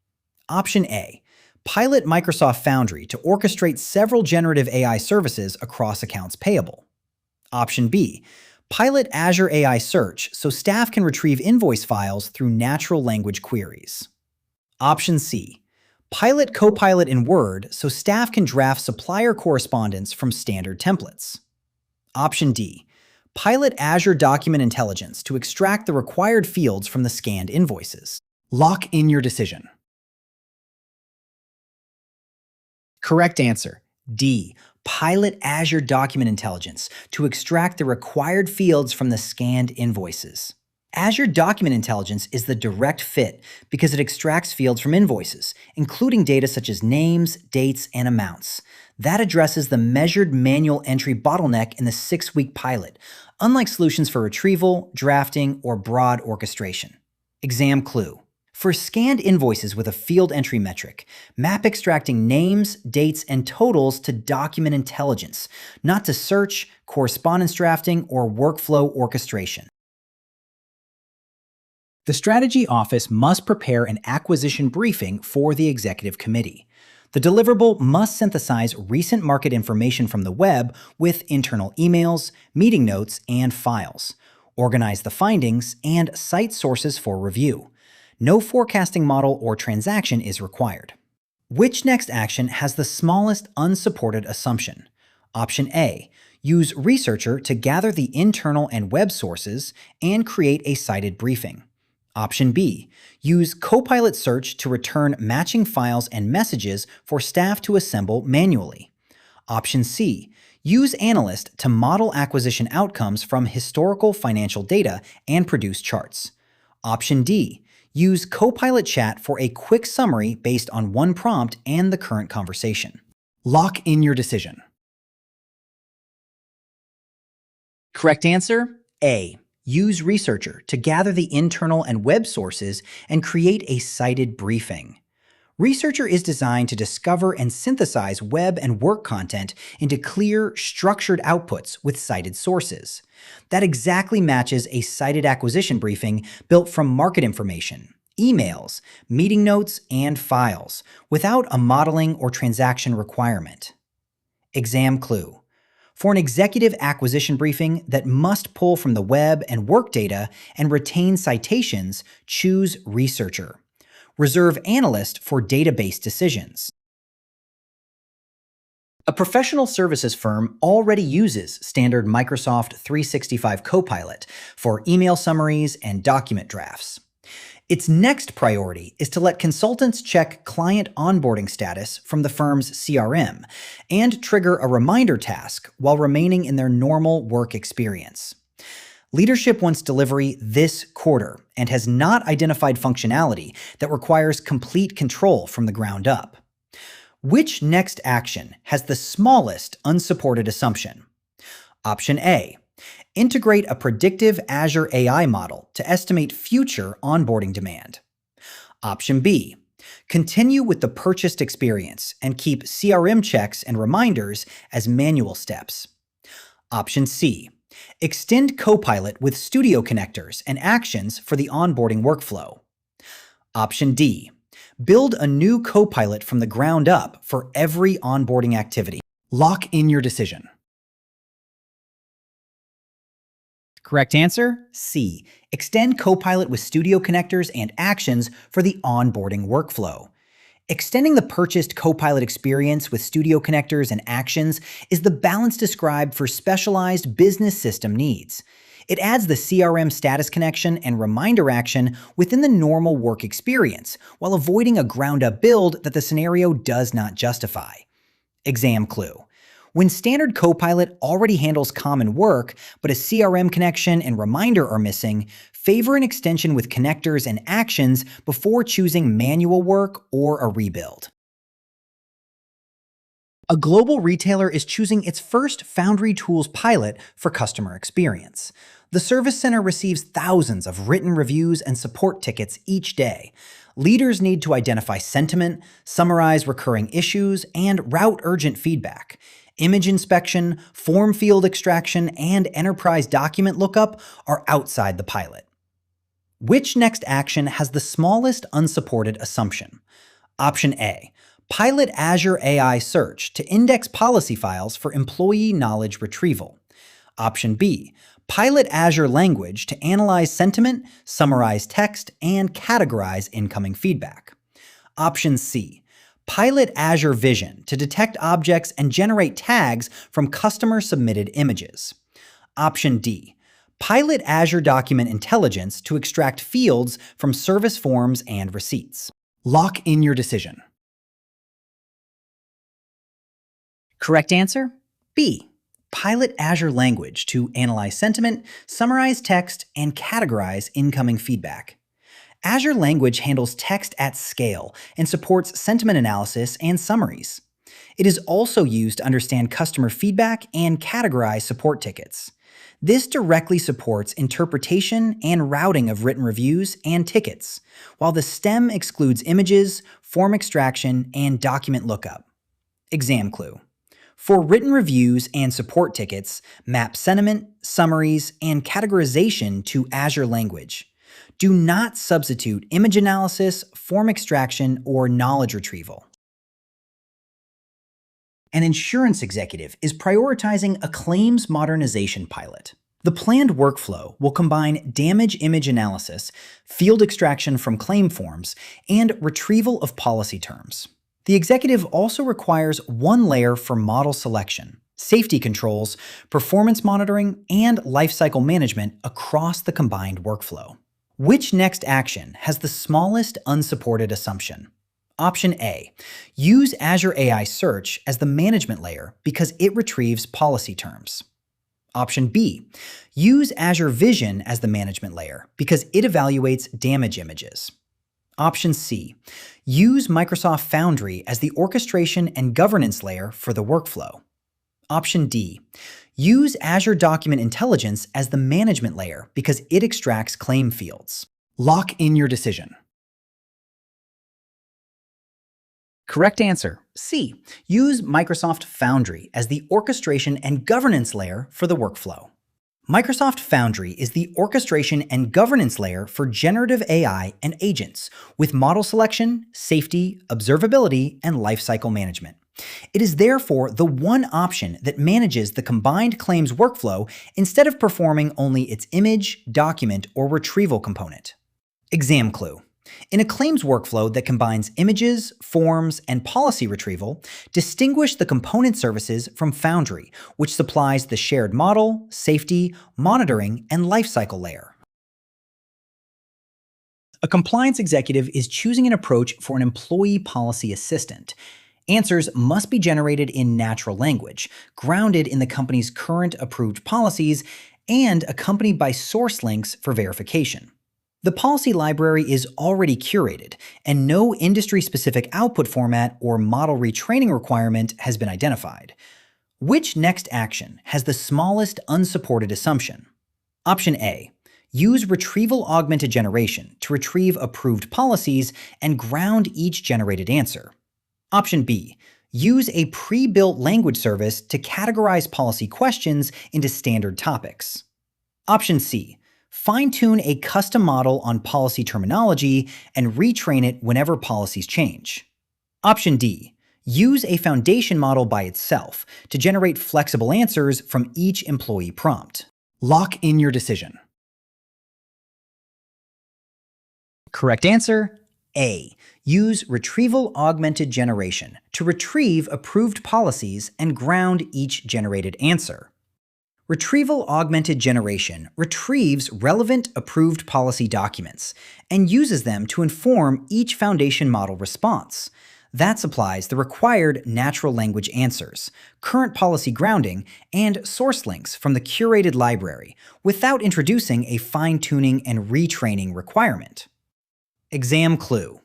Option A. Pilot Microsoft Foundry to orchestrate several generative AI services across accounts payable. Option B. Pilot Azure AI Search so staff can retrieve invoice files through natural language queries. Option C. Pilot Copilot in Word so staff can draft supplier correspondence from standard templates. Option D. Pilot Azure Document Intelligence to extract the required fields from the scanned invoices. Lock in your decision. Correct answer, D. Pilot Azure Document Intelligence to extract the required fields from the scanned invoices. Azure Document Intelligence is the direct fit because it extracts fields from invoices, including data such as names, dates, and amounts. That addresses the measured manual entry bottleneck in the 6-week pilot, unlike solutions for retrieval, drafting, or broad orchestration. Exam clue. For scanned invoices with a field entry metric, map extracting names, dates, and totals to document intelligence, not to search, correspondence drafting, or workflow orchestration. The Strategy Office must prepare an acquisition briefing for the Executive Committee. The deliverable must synthesize recent market information from the web with internal emails, meeting notes, and files, organize the findings, and cite sources for review. No forecasting model or transaction is required. Which next action has the smallest unsupported assumption? Option A. Use Researcher to gather the internal and web sources and create a cited briefing. Option B. Use Copilot Search to return matching files and messages for staff to assemble manually. Option C. Use Analyst to model acquisition outcomes from historical financial data and produce charts. Option D. Use Copilot Chat for a quick summary based on one prompt and the current conversation. Lock in your decision. Correct answer, A. Use Researcher to gather the internal and web sources and create a cited briefing. Researcher is designed to discover and synthesize web and work content into clear, structured outputs with cited sources. That exactly matches a cited acquisition briefing built from market information, emails, meeting notes, and files, without a modeling or transaction requirement. Exam clue. For an executive acquisition briefing that must pull from the web and work data and retain citations, choose Researcher. Reserve Analyst for database decisions. A professional services firm already uses standard Microsoft 365 Copilot for email summaries and document drafts. Its next priority is to let consultants check client onboarding status from the firm's CRM and trigger a reminder task while remaining in their normal work experience. Leadership wants delivery this quarter and has not identified functionality that requires complete control from the ground up. Which next action has the smallest unsupported assumption? Option A. Integrate a predictive Azure AI model to estimate future onboarding demand. Option B. Continue with the purchased experience and keep CRM checks and reminders as manual steps. Option C. Extend Copilot with Studio connectors and actions for the onboarding workflow. Option D. Build a new Copilot from the ground up for every onboarding activity. Lock in your decision. Correct answer, C. Extend Copilot with Studio connectors and actions for the onboarding workflow. Extending the purchased Copilot experience with Studio connectors and actions is the balance described for specialized business system needs. It adds the CRM status connection and reminder action within the normal work experience, while avoiding a ground-up build that the scenario does not justify. Exam clue. When standard Copilot already handles common work, but a CRM connection and reminder are missing, favor an extension with connectors and actions before choosing manual work or a rebuild. A global retailer is choosing its first Foundry tools pilot for customer experience. The service center receives thousands of written reviews and support tickets each day. Leaders need to identify sentiment, summarize recurring issues, and route urgent feedback. Image inspection, form field extraction, and enterprise document lookup are outside the pilot. Which next action has the smallest unsupported assumption? Option A. Pilot Azure AI Search to index policy files for employee knowledge retrieval. Option B. Pilot Azure Language to analyze sentiment, summarize text, and categorize incoming feedback. Option C. Pilot Azure Vision to detect objects and generate tags from customer-submitted images. Option D. Pilot Azure Document Intelligence to extract fields from service forms and receipts. Lock in your decision. Correct answer? B. Pilot Azure Language to analyze sentiment, summarize text, and categorize incoming feedback. Azure Language handles text at scale and supports sentiment analysis and summaries. It is also used to understand customer feedback and categorize support tickets. This directly supports interpretation and routing of written reviews and tickets, while the STEM excludes images, form extraction, and document lookup. Exam clue. For written reviews and support tickets, map sentiment, summaries, and categorization to Azure Language. Do not substitute image analysis, form extraction, or knowledge retrieval. An insurance executive is prioritizing a claims modernization pilot. The planned workflow will combine damage image analysis, field extraction from claim forms, and retrieval of policy terms. The executive also requires one layer for model selection, safety controls, performance monitoring, and lifecycle management across the combined workflow. Which next action has the smallest unsupported assumption? Option A. Use Azure AI Search as the management layer because it retrieves policy terms. Option B. Use Azure Vision as the management layer because it evaluates damage images. Option C. Use Microsoft Foundry as the orchestration and governance layer for the workflow. Option D. Use Azure Document Intelligence as the management layer because it extracts claim fields. Lock in your decision. Correct answer, C. Use Microsoft Foundry as the orchestration and governance layer for the workflow. Microsoft Foundry is the orchestration and governance layer for generative AI and agents, with model selection, safety, observability, and lifecycle management. It is therefore the one option that manages the combined claims workflow instead of performing only its image, document, or retrieval component. Exam clue. In a claims workflow that combines images, forms, and policy retrieval, distinguish the component services from Foundry, which supplies the shared model, safety, monitoring, and lifecycle layer. A compliance executive is choosing an approach for an employee policy assistant. Answers must be generated in natural language, grounded in the company's current approved policies, and accompanied by source links for verification. The policy library is already curated, and no industry-specific output format or model retraining requirement has been identified. Which next action has the smallest unsupported assumption? Option A. Use Retrieval-Augmented Generation to retrieve approved policies and ground each generated answer. Option B. Use a pre-built language service to categorize policy questions into standard topics. Option C. Fine-tune a custom model on policy terminology and retrain it whenever policies change. Option D. Use a foundation model by itself to generate flexible answers from each employee prompt. Lock in your decision. Correct answer, A. Use Retrieval-Augmented Generation to retrieve approved policies and ground each generated answer. Retrieval-Augmented Generation retrieves relevant approved policy documents and uses them to inform each foundation model response. That supplies the required natural language answers, current policy grounding, and source links from the curated library without introducing a fine-tuning and retraining requirement. Exam clue.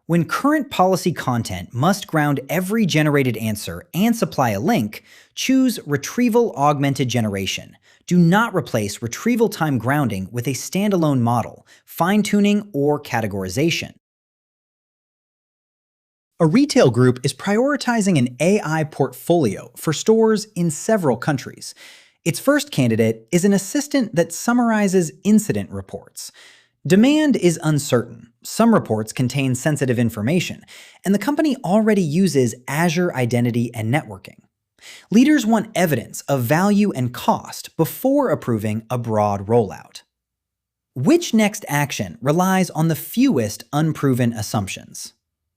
When current policy content must ground every generated answer and supply a link, choose Retrieval-Augmented Generation. Do not replace retrieval time grounding with a standalone model, fine-tuning, or categorization. A retail group is prioritizing an AI portfolio for stores in several countries. Its first candidate is an assistant that summarizes incident reports. Demand is uncertain. Some reports contain sensitive information, and the company already uses Azure Identity and Networking. Leaders want evidence of value and cost before approving a broad rollout. Which next action relies on the fewest unproven assumptions?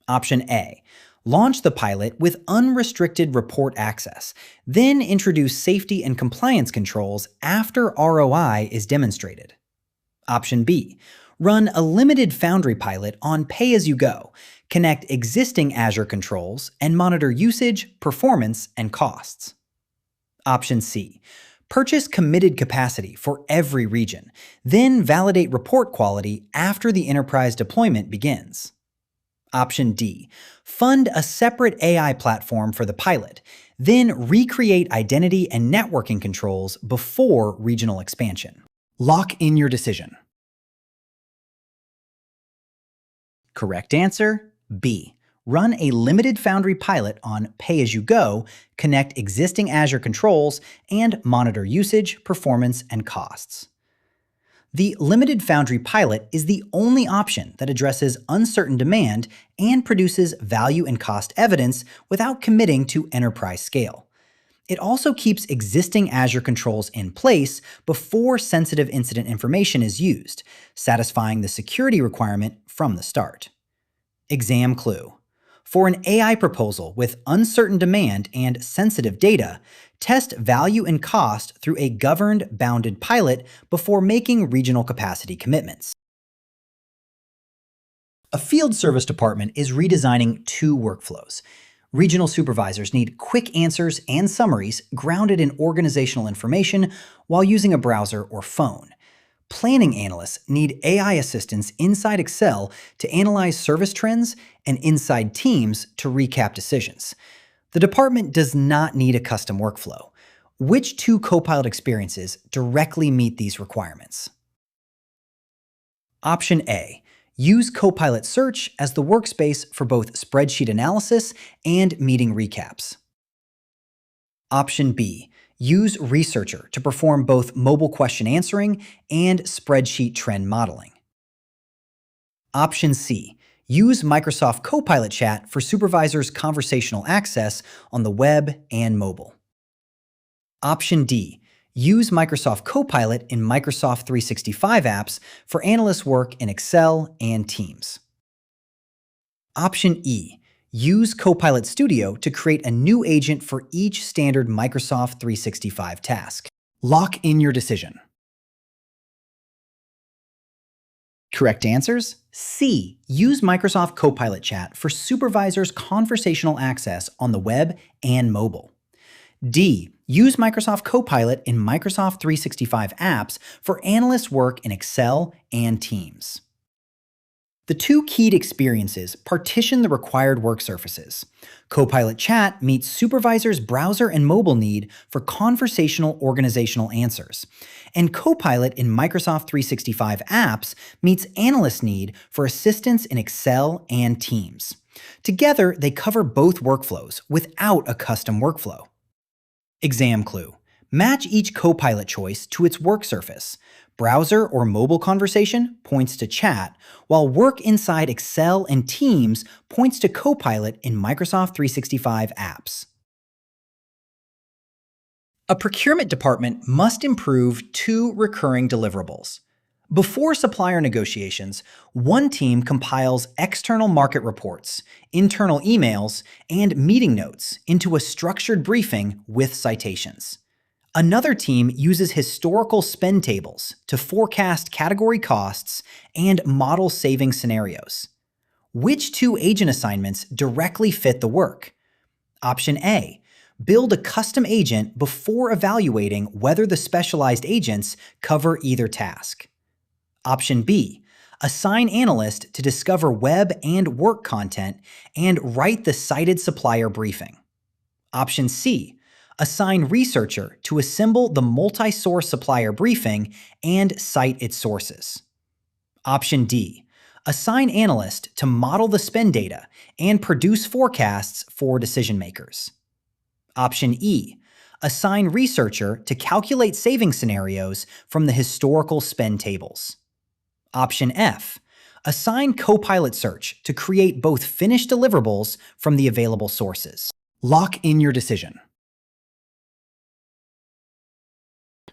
Option A. Launch the pilot with unrestricted report access, then introduce safety and compliance controls after ROI is demonstrated. Option B. Run a limited Foundry pilot on pay-as-you-go, connect existing Azure controls, and monitor usage, performance, and costs. Option C. Purchase committed capacity for every region, then validate report quality after the enterprise deployment begins. Option D. Fund a separate AI platform for the pilot, then recreate identity and networking controls before regional expansion. Lock in your decision. Correct answer, B. Run a limited Foundry pilot on pay-as-you-go, connect existing Azure controls, and monitor usage, performance, and costs. The limited Foundry pilot is the only option that addresses uncertain demand and produces value and cost evidence without committing to enterprise scale. It also keeps existing Azure controls in place before sensitive incident information is used, satisfying the security requirement from the start. Exam clue. For an AI proposal with uncertain demand and sensitive data, test value and cost through a governed, bounded pilot before making regional capacity commitments. A field service department is redesigning two workflows. Regional supervisors need quick answers and summaries grounded in organizational information while using a browser or phone. Planning analysts need AI assistance inside Excel to analyze service trends and inside Teams to recap decisions. The department does not need a custom workflow. Which two Copilot experiences directly meet these requirements? Option A. Use Copilot Search as the workspace for both spreadsheet analysis and meeting recaps. Option B. Use Researcher to perform both mobile question answering and spreadsheet trend modeling. Option C. Use Microsoft Copilot Chat for supervisors' conversational access on the web and mobile. Option D. Use Microsoft Copilot in Microsoft 365 apps for analysts' work in Excel and Teams. Option E. Use Copilot Studio to create a new agent for each standard Microsoft 365 task. Lock in your decision. Correct answers? C. Use Microsoft Copilot Chat for supervisors' conversational access on the web and mobile. D. Use Microsoft Copilot in Microsoft 365 apps for analysts' work in Excel and Teams. The two keyed experiences partition the required work surfaces. Copilot Chat meets supervisors' browser and mobile need for conversational organizational answers, and Copilot in Microsoft 365 apps meets analysts' need for assistance in Excel and Teams. Together, they cover both workflows without a custom workflow. Exam clue. Match each Copilot choice to its work surface. Browser or mobile conversation points to Chat, while work inside Excel and Teams points to Copilot in Microsoft 365 apps. A procurement department must improve two recurring deliverables. Before supplier negotiations, one team compiles external market reports, internal emails, and meeting notes into a structured briefing with citations. Another team uses historical spend tables to forecast category costs and model saving scenarios. Which two agent assignments directly fit the work? Option A. Build a custom agent before evaluating whether the specialized agents cover either task. Option B. Assign Analyst to discover web and work content and write the cited supplier briefing. Option C. Assign Researcher to assemble the multi-source supplier briefing and cite its sources. Option D. Assign Analyst to model the spend data and produce forecasts for decision makers. Option E. Assign Researcher to calculate saving scenarios from the historical spend tables. Option F. Assign Copilot Search to create both finished deliverables from the available sources. Lock in your decision.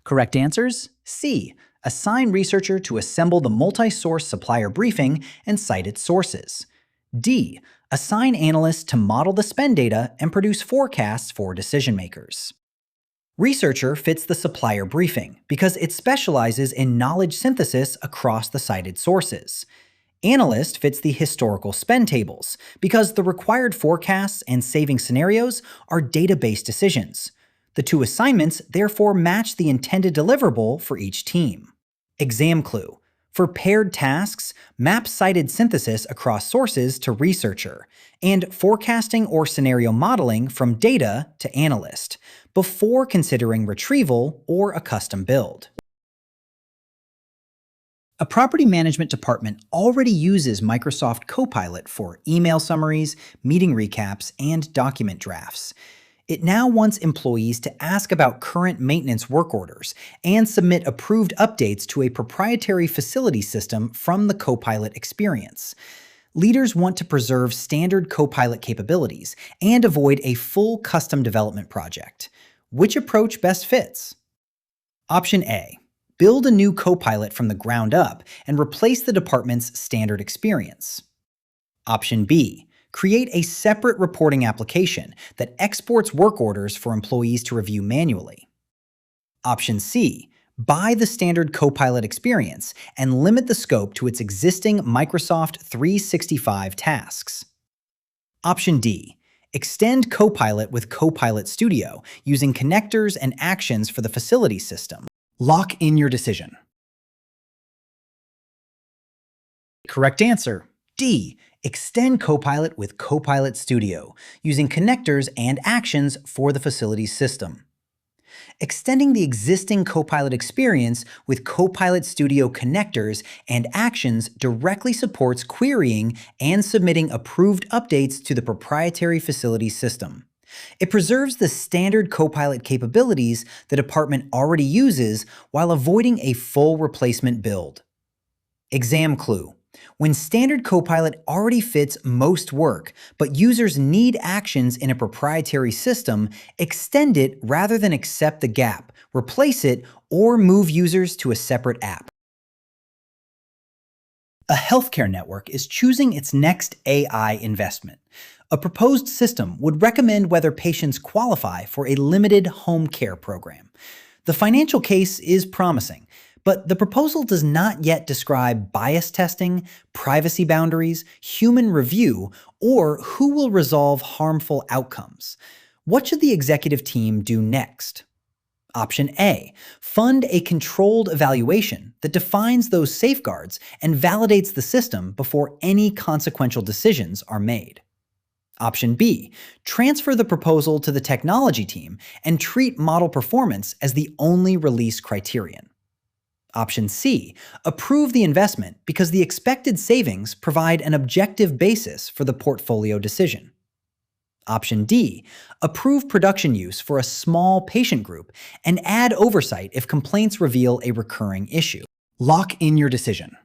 Correct answers: C. Assign Researcher to assemble the multi-source supplier briefing and cite its sources. D. Assign Analyst to model the spend data and produce forecasts for decision makers. Researcher fits the supplier briefing because it specializes in knowledge synthesis across the cited sources. Analyst fits the historical spend tables because the required forecasts and saving scenarios are database decisions. The two assignments therefore match the intended deliverable for each team. Exam clue. For paired tasks, map cited synthesis across sources to Researcher, and forecasting or scenario modeling from data to Analyst, before considering retrieval or a custom build. A property management department already uses Microsoft Copilot for email summaries, meeting recaps, and document drafts. It now wants employees to ask about current maintenance work orders and submit approved updates to a proprietary facility system from the Copilot experience. Leaders want to preserve standard Copilot capabilities and avoid a full custom development project. Which approach best fits? Option A. Build a new Copilot from the ground up and replace the department's standard experience. Option B. Create a separate reporting application that exports work orders for employees to review manually. Option C. Buy the standard Copilot experience and limit the scope to its existing Microsoft 365 tasks. Option D. Extend Copilot with Copilot Studio using connectors and actions for the facility system. Lock in your decision. Correct answer: D. Extend Copilot with Copilot Studio, using connectors and actions for the facilities system. Extending the existing Copilot experience with Copilot Studio connectors and actions directly supports querying and submitting approved updates to the proprietary facilities system. It preserves the standard Copilot capabilities the department already uses while avoiding a full replacement build. Exam clue. When standard Copilot already fits most work, but users need actions in a proprietary system, extend it rather than accept the gap, replace it, or move users to a separate app. A healthcare network is choosing its next AI investment. A proposed system would recommend whether patients qualify for a limited home care program. The financial case is promising, but the proposal does not yet describe bias testing, privacy boundaries, human review, or who will resolve harmful outcomes. What should the executive team do next? Option A. Fund a controlled evaluation that defines those safeguards and validates the system before any consequential decisions are made. Option B. Transfer the proposal to the technology team and treat model performance as the only release criterion. Option C. Approve the investment because the expected savings provide an objective basis for the portfolio decision. Option D. Approve production use for a small patient group and add oversight if complaints reveal a recurring issue. Lock in your decision.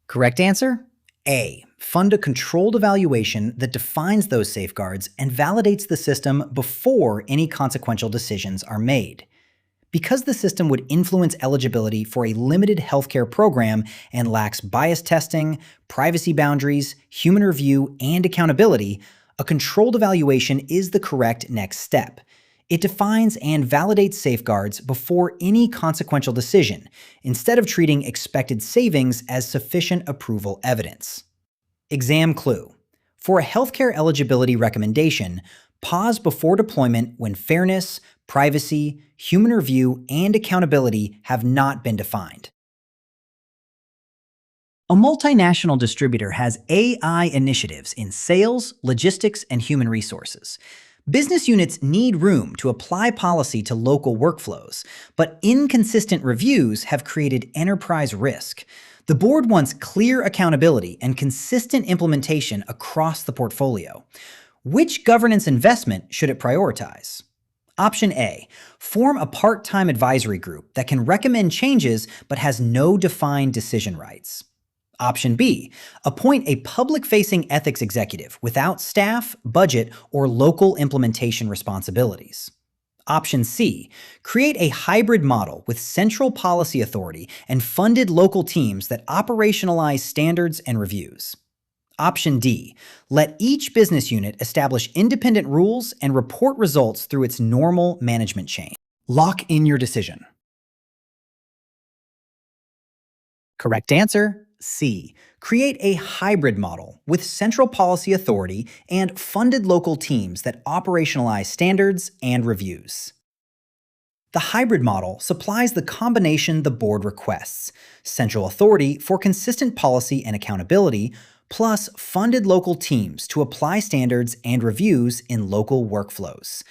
Correct answer? A. Fund a controlled evaluation that defines those safeguards and validates the system before any consequential decisions are made. Because the system would influence eligibility for a limited healthcare program and lacks bias testing, privacy boundaries, human review, and accountability, a controlled evaluation is the correct next step. It defines and validates safeguards before any consequential decision, instead of treating expected savings as sufficient approval evidence. Exam clue. For a healthcare eligibility recommendation, pause before deployment when fairness, privacy, human review, and accountability have not been defined. A multinational distributor has AI initiatives in sales, logistics, and human resources. Business units need room to apply policy to local workflows, but inconsistent reviews have created enterprise risk. The board wants clear accountability and consistent implementation across the portfolio. Which governance investment should it prioritize? Option A, form a part-time advisory group that can recommend changes but has no defined decision rights. Option B, appoint a public-facing ethics executive without staff, budget, or local implementation responsibilities. Option C, create a hybrid model with central policy authority and funded local teams that operationalize standards and reviews. Option D, let each business unit establish independent rules and report results through its normal management chain. Lock in your decision. Correct answer, C. Create a hybrid model with central policy authority and funded local teams that operationalize standards and reviews. The hybrid model supplies the combination the board requests: central authority for consistent policy and accountability, plus funded local teams to apply standards and reviews in local workflows.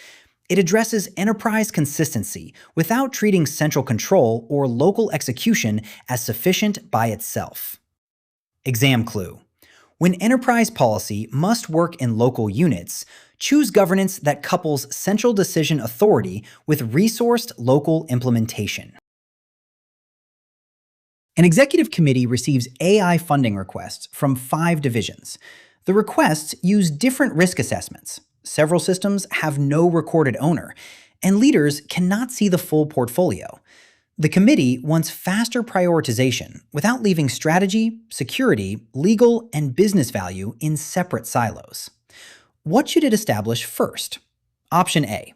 It addresses enterprise consistency without treating central control or local execution as sufficient by itself. Exam clue. When enterprise policy must work in local units, choose governance that couples central decision authority with resourced local implementation. An executive committee receives AI funding requests from 5 divisions. The requests use different risk assessments. Several systems have no recorded owner, and leaders cannot see the full portfolio. The committee wants faster prioritization without leaving strategy, security, legal, and business value in separate silos. What should it establish first? Option A,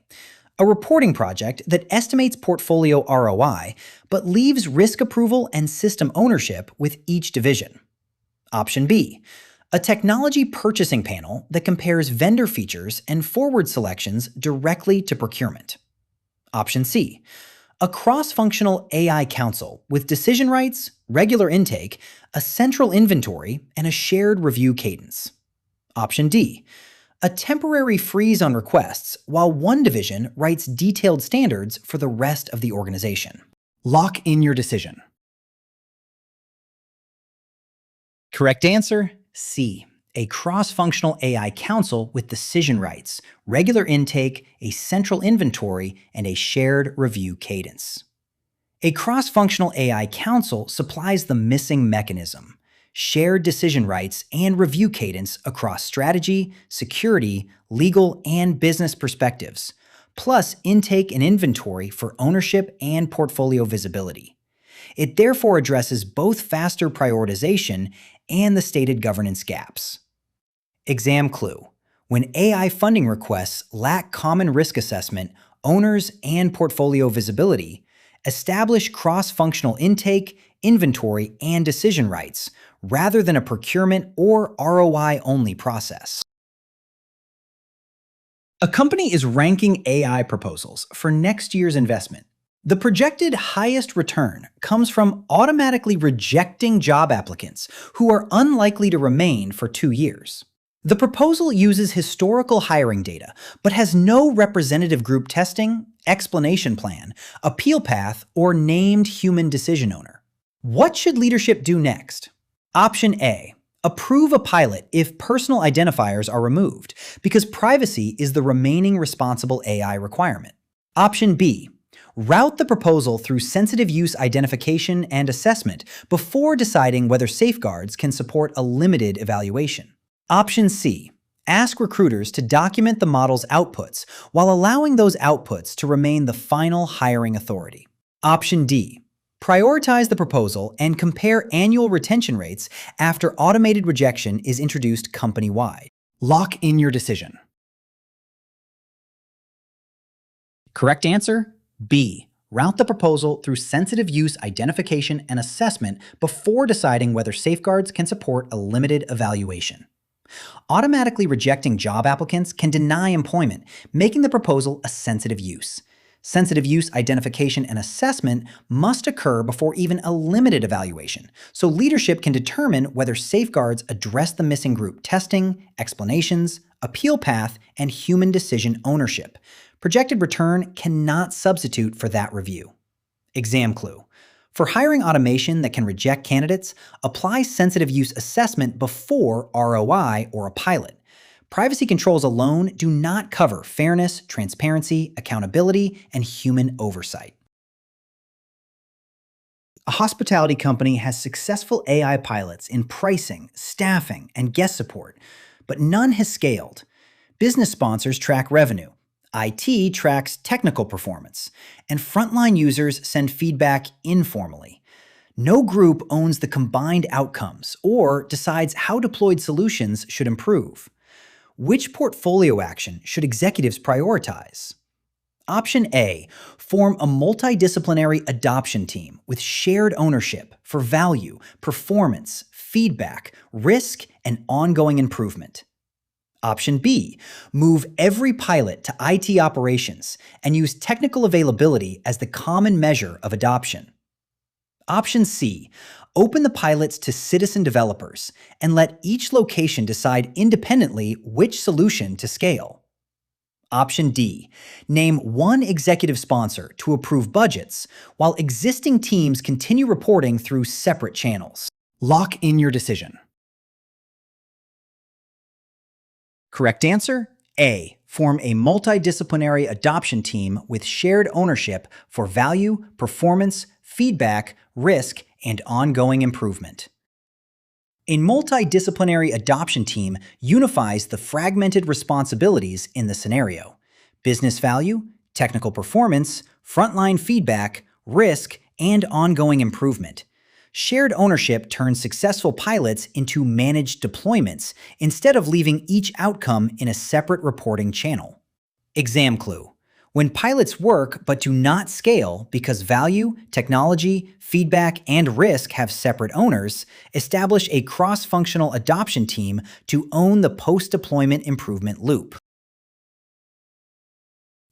a reporting project that estimates portfolio ROI but leaves risk approval and system ownership with each division. Option B, a technology purchasing panel that compares vendor features and forward selections directly to procurement. Option C, a cross-functional AI council with decision rights, regular intake, a central inventory, and a shared review cadence. Option D, a temporary freeze on requests while one division writes detailed standards for the rest of the organization. Lock in your decision. Correct answer, C. A cross-functional AI council with decision rights, regular intake, a central inventory, and a shared review cadence. A cross-functional AI council supplies the missing mechanism: shared decision rights and review cadence across strategy, security, legal, and business perspectives, plus intake and inventory for ownership and portfolio visibility. It therefore addresses both faster prioritization and the stated governance gaps. Exam clue. When AI funding requests lack common risk assessment, owners, and portfolio visibility, establish cross-functional intake, inventory, and decision rights, rather than a procurement or ROI-only process. A company is ranking AI proposals for next year's investment. The projected highest return comes from automatically rejecting job applicants who are unlikely to remain for 2 years. The proposal uses historical hiring data, but has no representative group testing, explanation plan, appeal path, or named human decision owner. What should leadership do next? Option A, approve a pilot if personal identifiers are removed, because privacy is the remaining responsible AI requirement. Option B, route the proposal through sensitive use identification and assessment before deciding whether safeguards can support a limited evaluation. Option C, ask recruiters to document the model's outputs while allowing those outputs to remain the final hiring authority. Option D, prioritize the proposal and compare annual retention rates after automated rejection is introduced company-wide. Lock in your decision. Correct answer, B. Route the proposal through sensitive use identification and assessment before deciding whether safeguards can support a limited evaluation. Automatically rejecting job applicants can deny employment, making the proposal a sensitive use. Sensitive use identification and assessment must occur before even a limited evaluation, so leadership can determine whether safeguards address the missing group testing, explanations, appeal path, and human decision ownership. Projected return cannot substitute for that review. Exam clue. For hiring automation that can reject candidates, apply sensitive use assessment before ROI or a pilot. Privacy controls alone do not cover fairness, transparency, accountability, and human oversight. A hospitality company has successful AI pilots in pricing, staffing, and guest support, but none has scaled. Business sponsors track revenue. IT tracks technical performance, and frontline users send feedback informally. No group owns the combined outcomes or decides how deployed solutions should improve. Which portfolio action should executives prioritize? Option A, form a multidisciplinary adoption team with shared ownership for value, performance, feedback, risk, and ongoing improvement. Option B, move every pilot to IT operations and use technical availability as the common measure of adoption. Option C, open the pilots to citizen developers and let each location decide independently which solution to scale. Option D, name one executive sponsor to approve budgets while existing teams continue reporting through separate channels. Lock in your decision. Correct answer, A. Form a multidisciplinary adoption team with shared ownership for value, performance, feedback, risk, and ongoing improvement. A multidisciplinary adoption team unifies the fragmented responsibilities in the scenario: business value, technical performance, frontline feedback, risk, and ongoing improvement. Shared ownership turns successful pilots into managed deployments instead of leaving each outcome in a separate reporting channel. Exam clue. When pilots work but do not scale because value, technology, feedback, and risk have separate owners, establish a cross-functional adoption team to own the post-deployment improvement loop.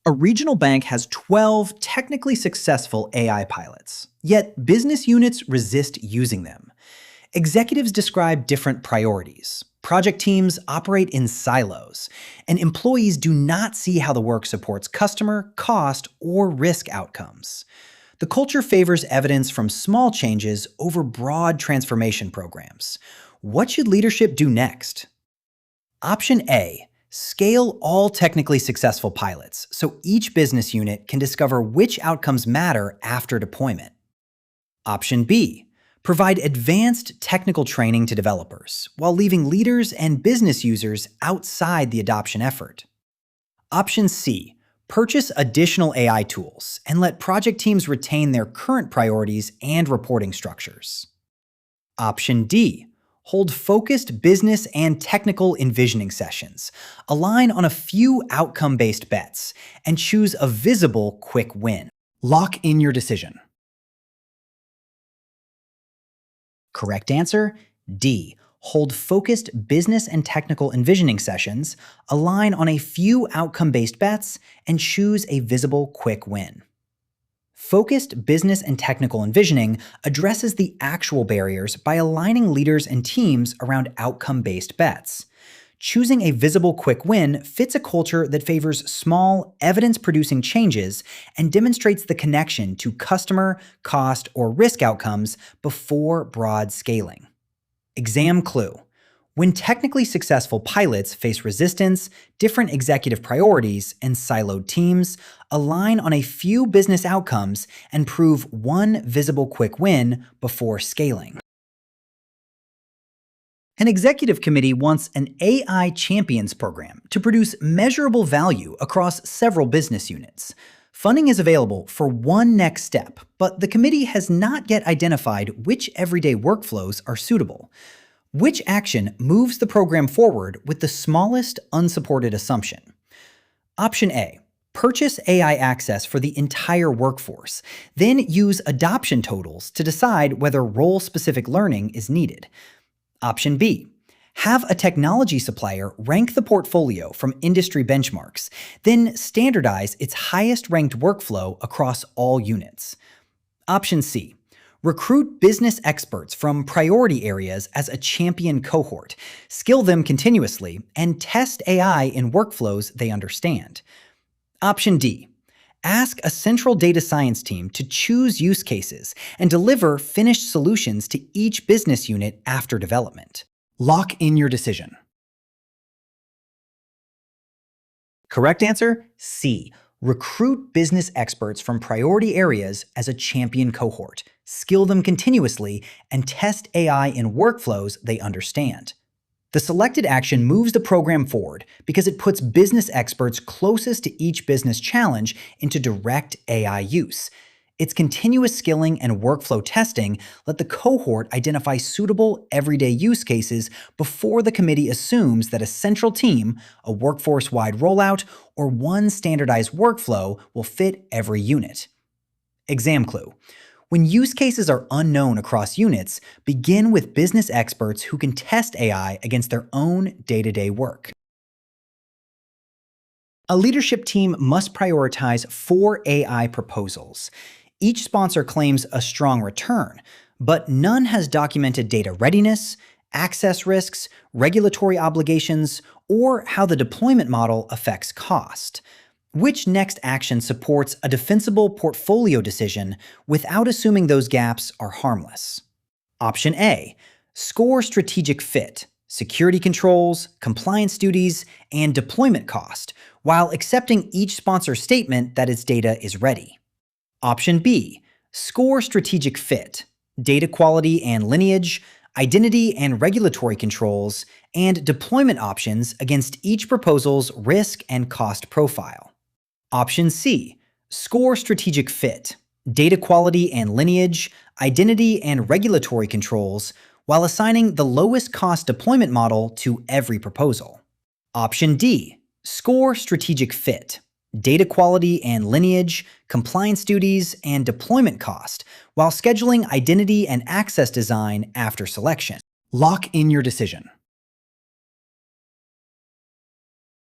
A regional bank has 12 technically successful AI pilots, yet business units resist using them. Executives describe different priorities. Project teams operate in silos, and employees do not see how the work supports customer, cost, or risk outcomes. The culture favors evidence from small changes over broad transformation programs. What should leadership do next? Option A. Scale all technically successful pilots so each business unit can discover which outcomes matter after deployment. Option B. Provide advanced technical training to developers while leaving leaders and business users outside the adoption effort. Option C. Purchase additional AI tools and let project teams retain their current priorities and reporting structures. Option D. Hold focused business and technical envisioning sessions, align on a few outcome-based bets, and choose a visible quick win. Lock in your decision. Correct answer, D. Hold focused business and technical envisioning sessions, align on a few outcome-based bets, and choose a visible quick win. Focused business and technical envisioning addresses the actual barriers by aligning leaders and teams around outcome-based bets. Choosing a visible quick win fits a culture that favors small, evidence-producing changes and demonstrates the connection to customer, cost, or risk outcomes before broad scaling. Exam clue. When technically successful pilots face resistance, different executive priorities, and siloed teams, align on a few business outcomes and prove one visible quick win before scaling. An executive committee wants an AI Champions program to produce measurable value across several business units. Funding is available for one next step, but the committee has not yet identified which everyday workflows are suitable. Which action moves the program forward with the smallest unsupported assumption? Option A. Purchase AI access for the entire workforce, then use adoption totals to decide whether role-specific learning is needed. Option B. Have a technology supplier rank the portfolio from industry benchmarks, then standardize its highest-ranked workflow across all units. Option C. Recruit business experts from priority areas as a champion cohort, skill them continuously, and test AI in workflows they understand. Option D. Ask a central data science team to choose use cases and deliver finished solutions to each business unit after development. Lock in your decision. Correct answer, C. Recruit business experts from priority areas as a champion cohort, skill them continuously, and test AI in workflows they understand. The selected action moves the program forward because it puts business experts closest to each business challenge into direct AI use. Its continuous skilling and workflow testing let the cohort identify suitable everyday use cases before the committee assumes that a central team, a workforce-wide rollout, or one standardized workflow will fit every unit. Exam clue. When use cases are unknown across units, begin with business experts who can test AI against their own day-to-day work. A leadership team must prioritize 4 AI proposals. Each sponsor claims a strong return, but none has documented data readiness, access risks, regulatory obligations, or how the deployment model affects cost. Which next action supports a defensible portfolio decision without assuming those gaps are harmless? Option A. Score strategic fit, security controls, compliance duties, and deployment cost, while accepting each sponsor's statement that its data is ready. Option B. Score strategic fit, data quality and lineage, identity and regulatory controls, and deployment options against each proposal's risk and cost profile. Option C. Score strategic fit, data quality and lineage, identity and regulatory controls, while assigning the lowest cost deployment model to every proposal. Option D. Score strategic fit, data quality and lineage, compliance duties, and deployment cost, while scheduling identity and access design after selection. Lock in your decision.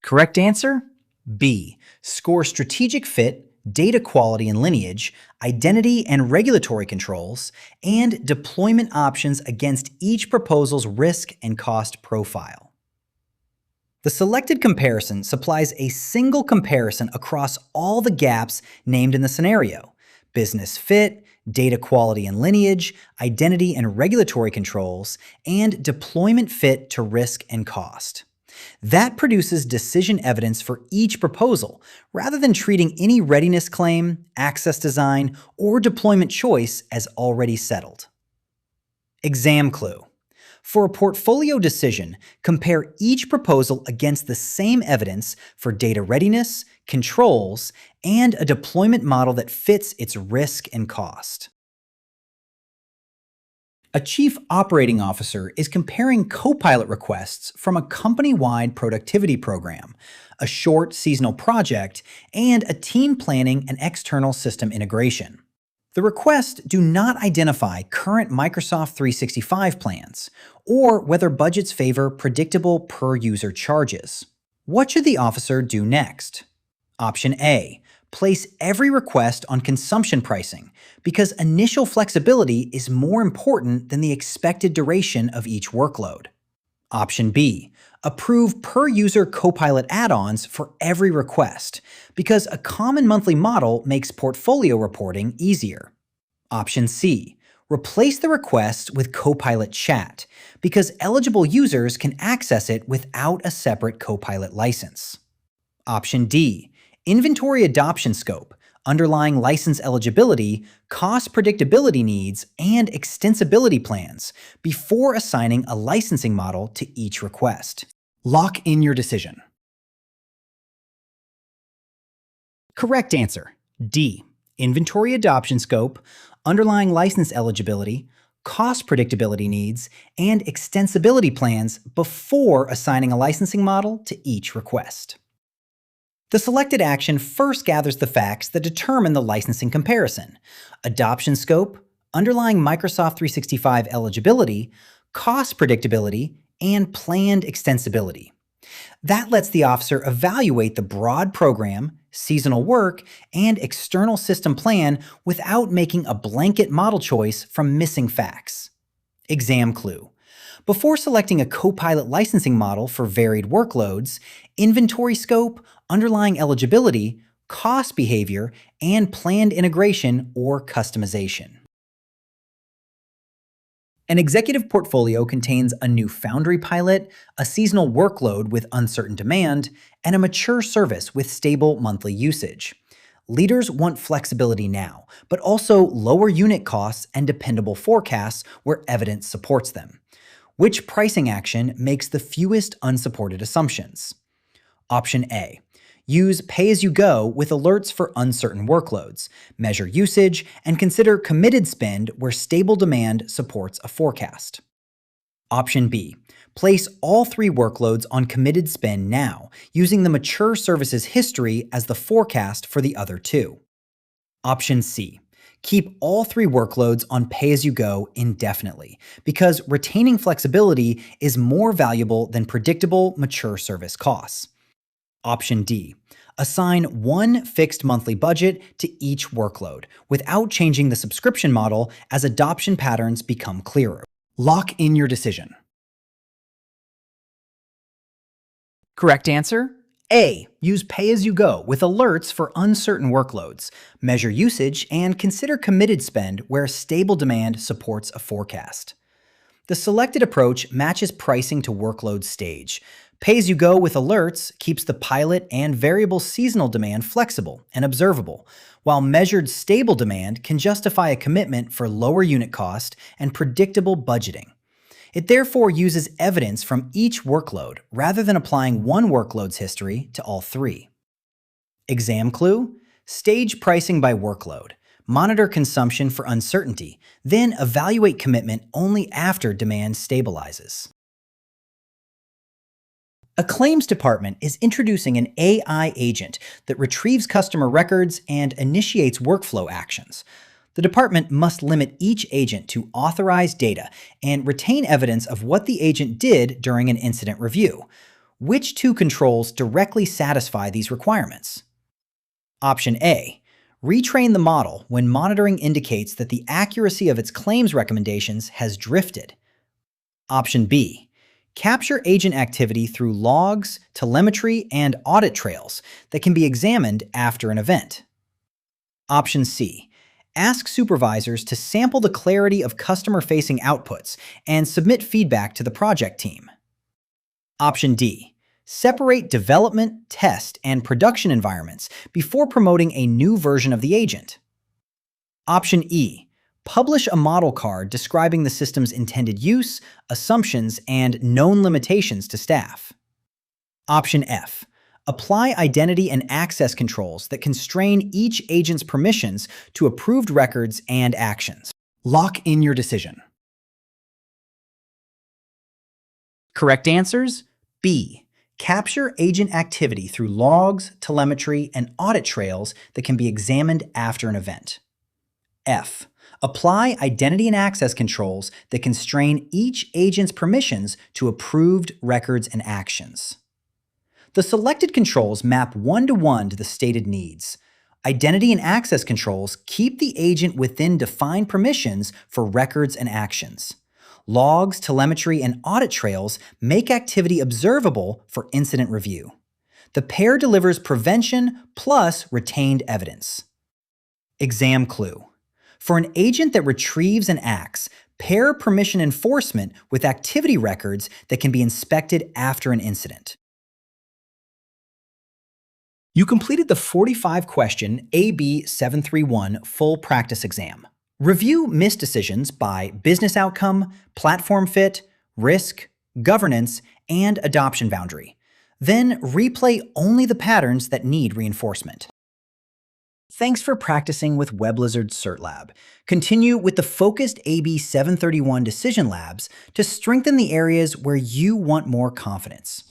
Correct answer? B. Score strategic fit, data quality and lineage, identity and regulatory controls, and deployment options against each proposal's risk and cost profile. The selected comparison supplies a single comparison across all the gaps named in the scenario: business fit, data quality and lineage, identity and regulatory controls, and deployment fit to risk and cost. That produces decision evidence for each proposal, rather than treating any readiness claim, access design, or deployment choice as already settled. Exam clue. For a portfolio decision, compare each proposal against the same evidence for data readiness, controls, and a deployment model that fits its risk and cost. A chief operating officer is comparing Copilot requests from a company-wide productivity program, a short seasonal project, and a team planning and external system integration. The requests do not identify current Microsoft 365 plans, or whether budgets favor predictable per-user charges. What should the officer do next? Option A. Place every request on consumption pricing, because initial flexibility is more important than the expected duration of each workload. Option B. Approve per-user Copilot add-ons for every request, because a common monthly model makes portfolio reporting easier. Option C. Replace the request with Copilot Chat, because eligible users can access it without a separate Copilot license. Option D. Inventory adoption scope, underlying license eligibility, cost predictability needs, and extensibility plans before assigning a licensing model to each request. Lock in your decision. Correct answer, D. Inventory adoption scope, underlying license eligibility, cost predictability needs, and extensibility plans before assigning a licensing model to each request. The selected action first gathers the facts that determine the licensing comparison: adoption scope, underlying Microsoft 365 eligibility, cost predictability, and planned extensibility. That lets the officer evaluate the broad program, seasonal work, and external system plan without making a blanket model choice from missing facts. Exam clue. Before selecting a Copilot licensing model for varied workloads, inventory scope, underlying eligibility, cost behavior, and planned integration or customization. An executive portfolio contains a new Foundry pilot, a seasonal workload with uncertain demand, and a mature service with stable monthly usage. Leaders want flexibility now, but also lower unit costs and dependable forecasts where evidence supports them. Which pricing action makes the fewest unsupported assumptions? Option A. Use pay-as-you-go with alerts for uncertain workloads, measure usage, and consider committed spend where stable demand supports a forecast. Option B. Place all three workloads on committed spend now, using the mature services history as the forecast for the other two. Option C. Keep all three workloads on pay-as-you-go indefinitely, because retaining flexibility is more valuable than predictable mature service costs. Option D. Assign one fixed monthly budget to each workload without changing the subscription model as adoption patterns become clearer. Lock in your decision. Correct answer? A. Use pay-as-you-go with alerts for uncertain workloads, measure usage, and consider committed spend where stable demand supports a forecast. The selected approach matches pricing to workload stage. Pay-as-you-go with alerts keeps the pilot and variable seasonal demand flexible and observable, while measured stable demand can justify a commitment for lower unit cost and predictable budgeting. It therefore uses evidence from each workload rather than applying one workload's history to all three. Exam clue: stage pricing by workload. Monitor consumption for uncertainty, then evaluate commitment only after demand stabilizes. A claims department is introducing an AI agent that retrieves customer records and initiates workflow actions. The department must limit each agent to authorized data and retain evidence of what the agent did during an incident review. Which two controls directly satisfy these requirements? Option A. Retrain the model when monitoring indicates that the accuracy of its claims recommendations has drifted. Option B. Capture agent activity through logs, telemetry, and audit trails that can be examined after an event. Option C. Ask supervisors to sample the clarity of customer-facing outputs and submit feedback to the project team. Option D. Separate development, test, and production environments before promoting a new version of the agent. Option E. Publish a model card describing the system's intended use, assumptions, and known limitations to staff. Option F. Apply identity and access controls that constrain each agent's permissions to approved records and actions. Lock in your decision. Correct answers: B. Capture agent activity through logs, telemetry, and audit trails that can be examined after an event. F. Apply identity and access controls that constrain each agent's permissions to approved records and actions. The selected controls map one-to-one to the stated needs. Identity and access controls keep the agent within defined permissions for records and actions. Logs, telemetry, and audit trails make activity observable for incident review. The pair delivers prevention plus retained evidence. Exam clue: for an agent that retrieves and acts, pair permission enforcement with activity records that can be inspected after an incident. You completed the 45-question AB-731 full practice exam. Review missed decisions by business outcome, platform fit, risk, governance, and adoption boundary. Then replay only the patterns that need reinforcement. Thanks for practicing with WebLizard's CertLab. Continue with the focused AB-731 decision labs to strengthen the areas where you want more confidence.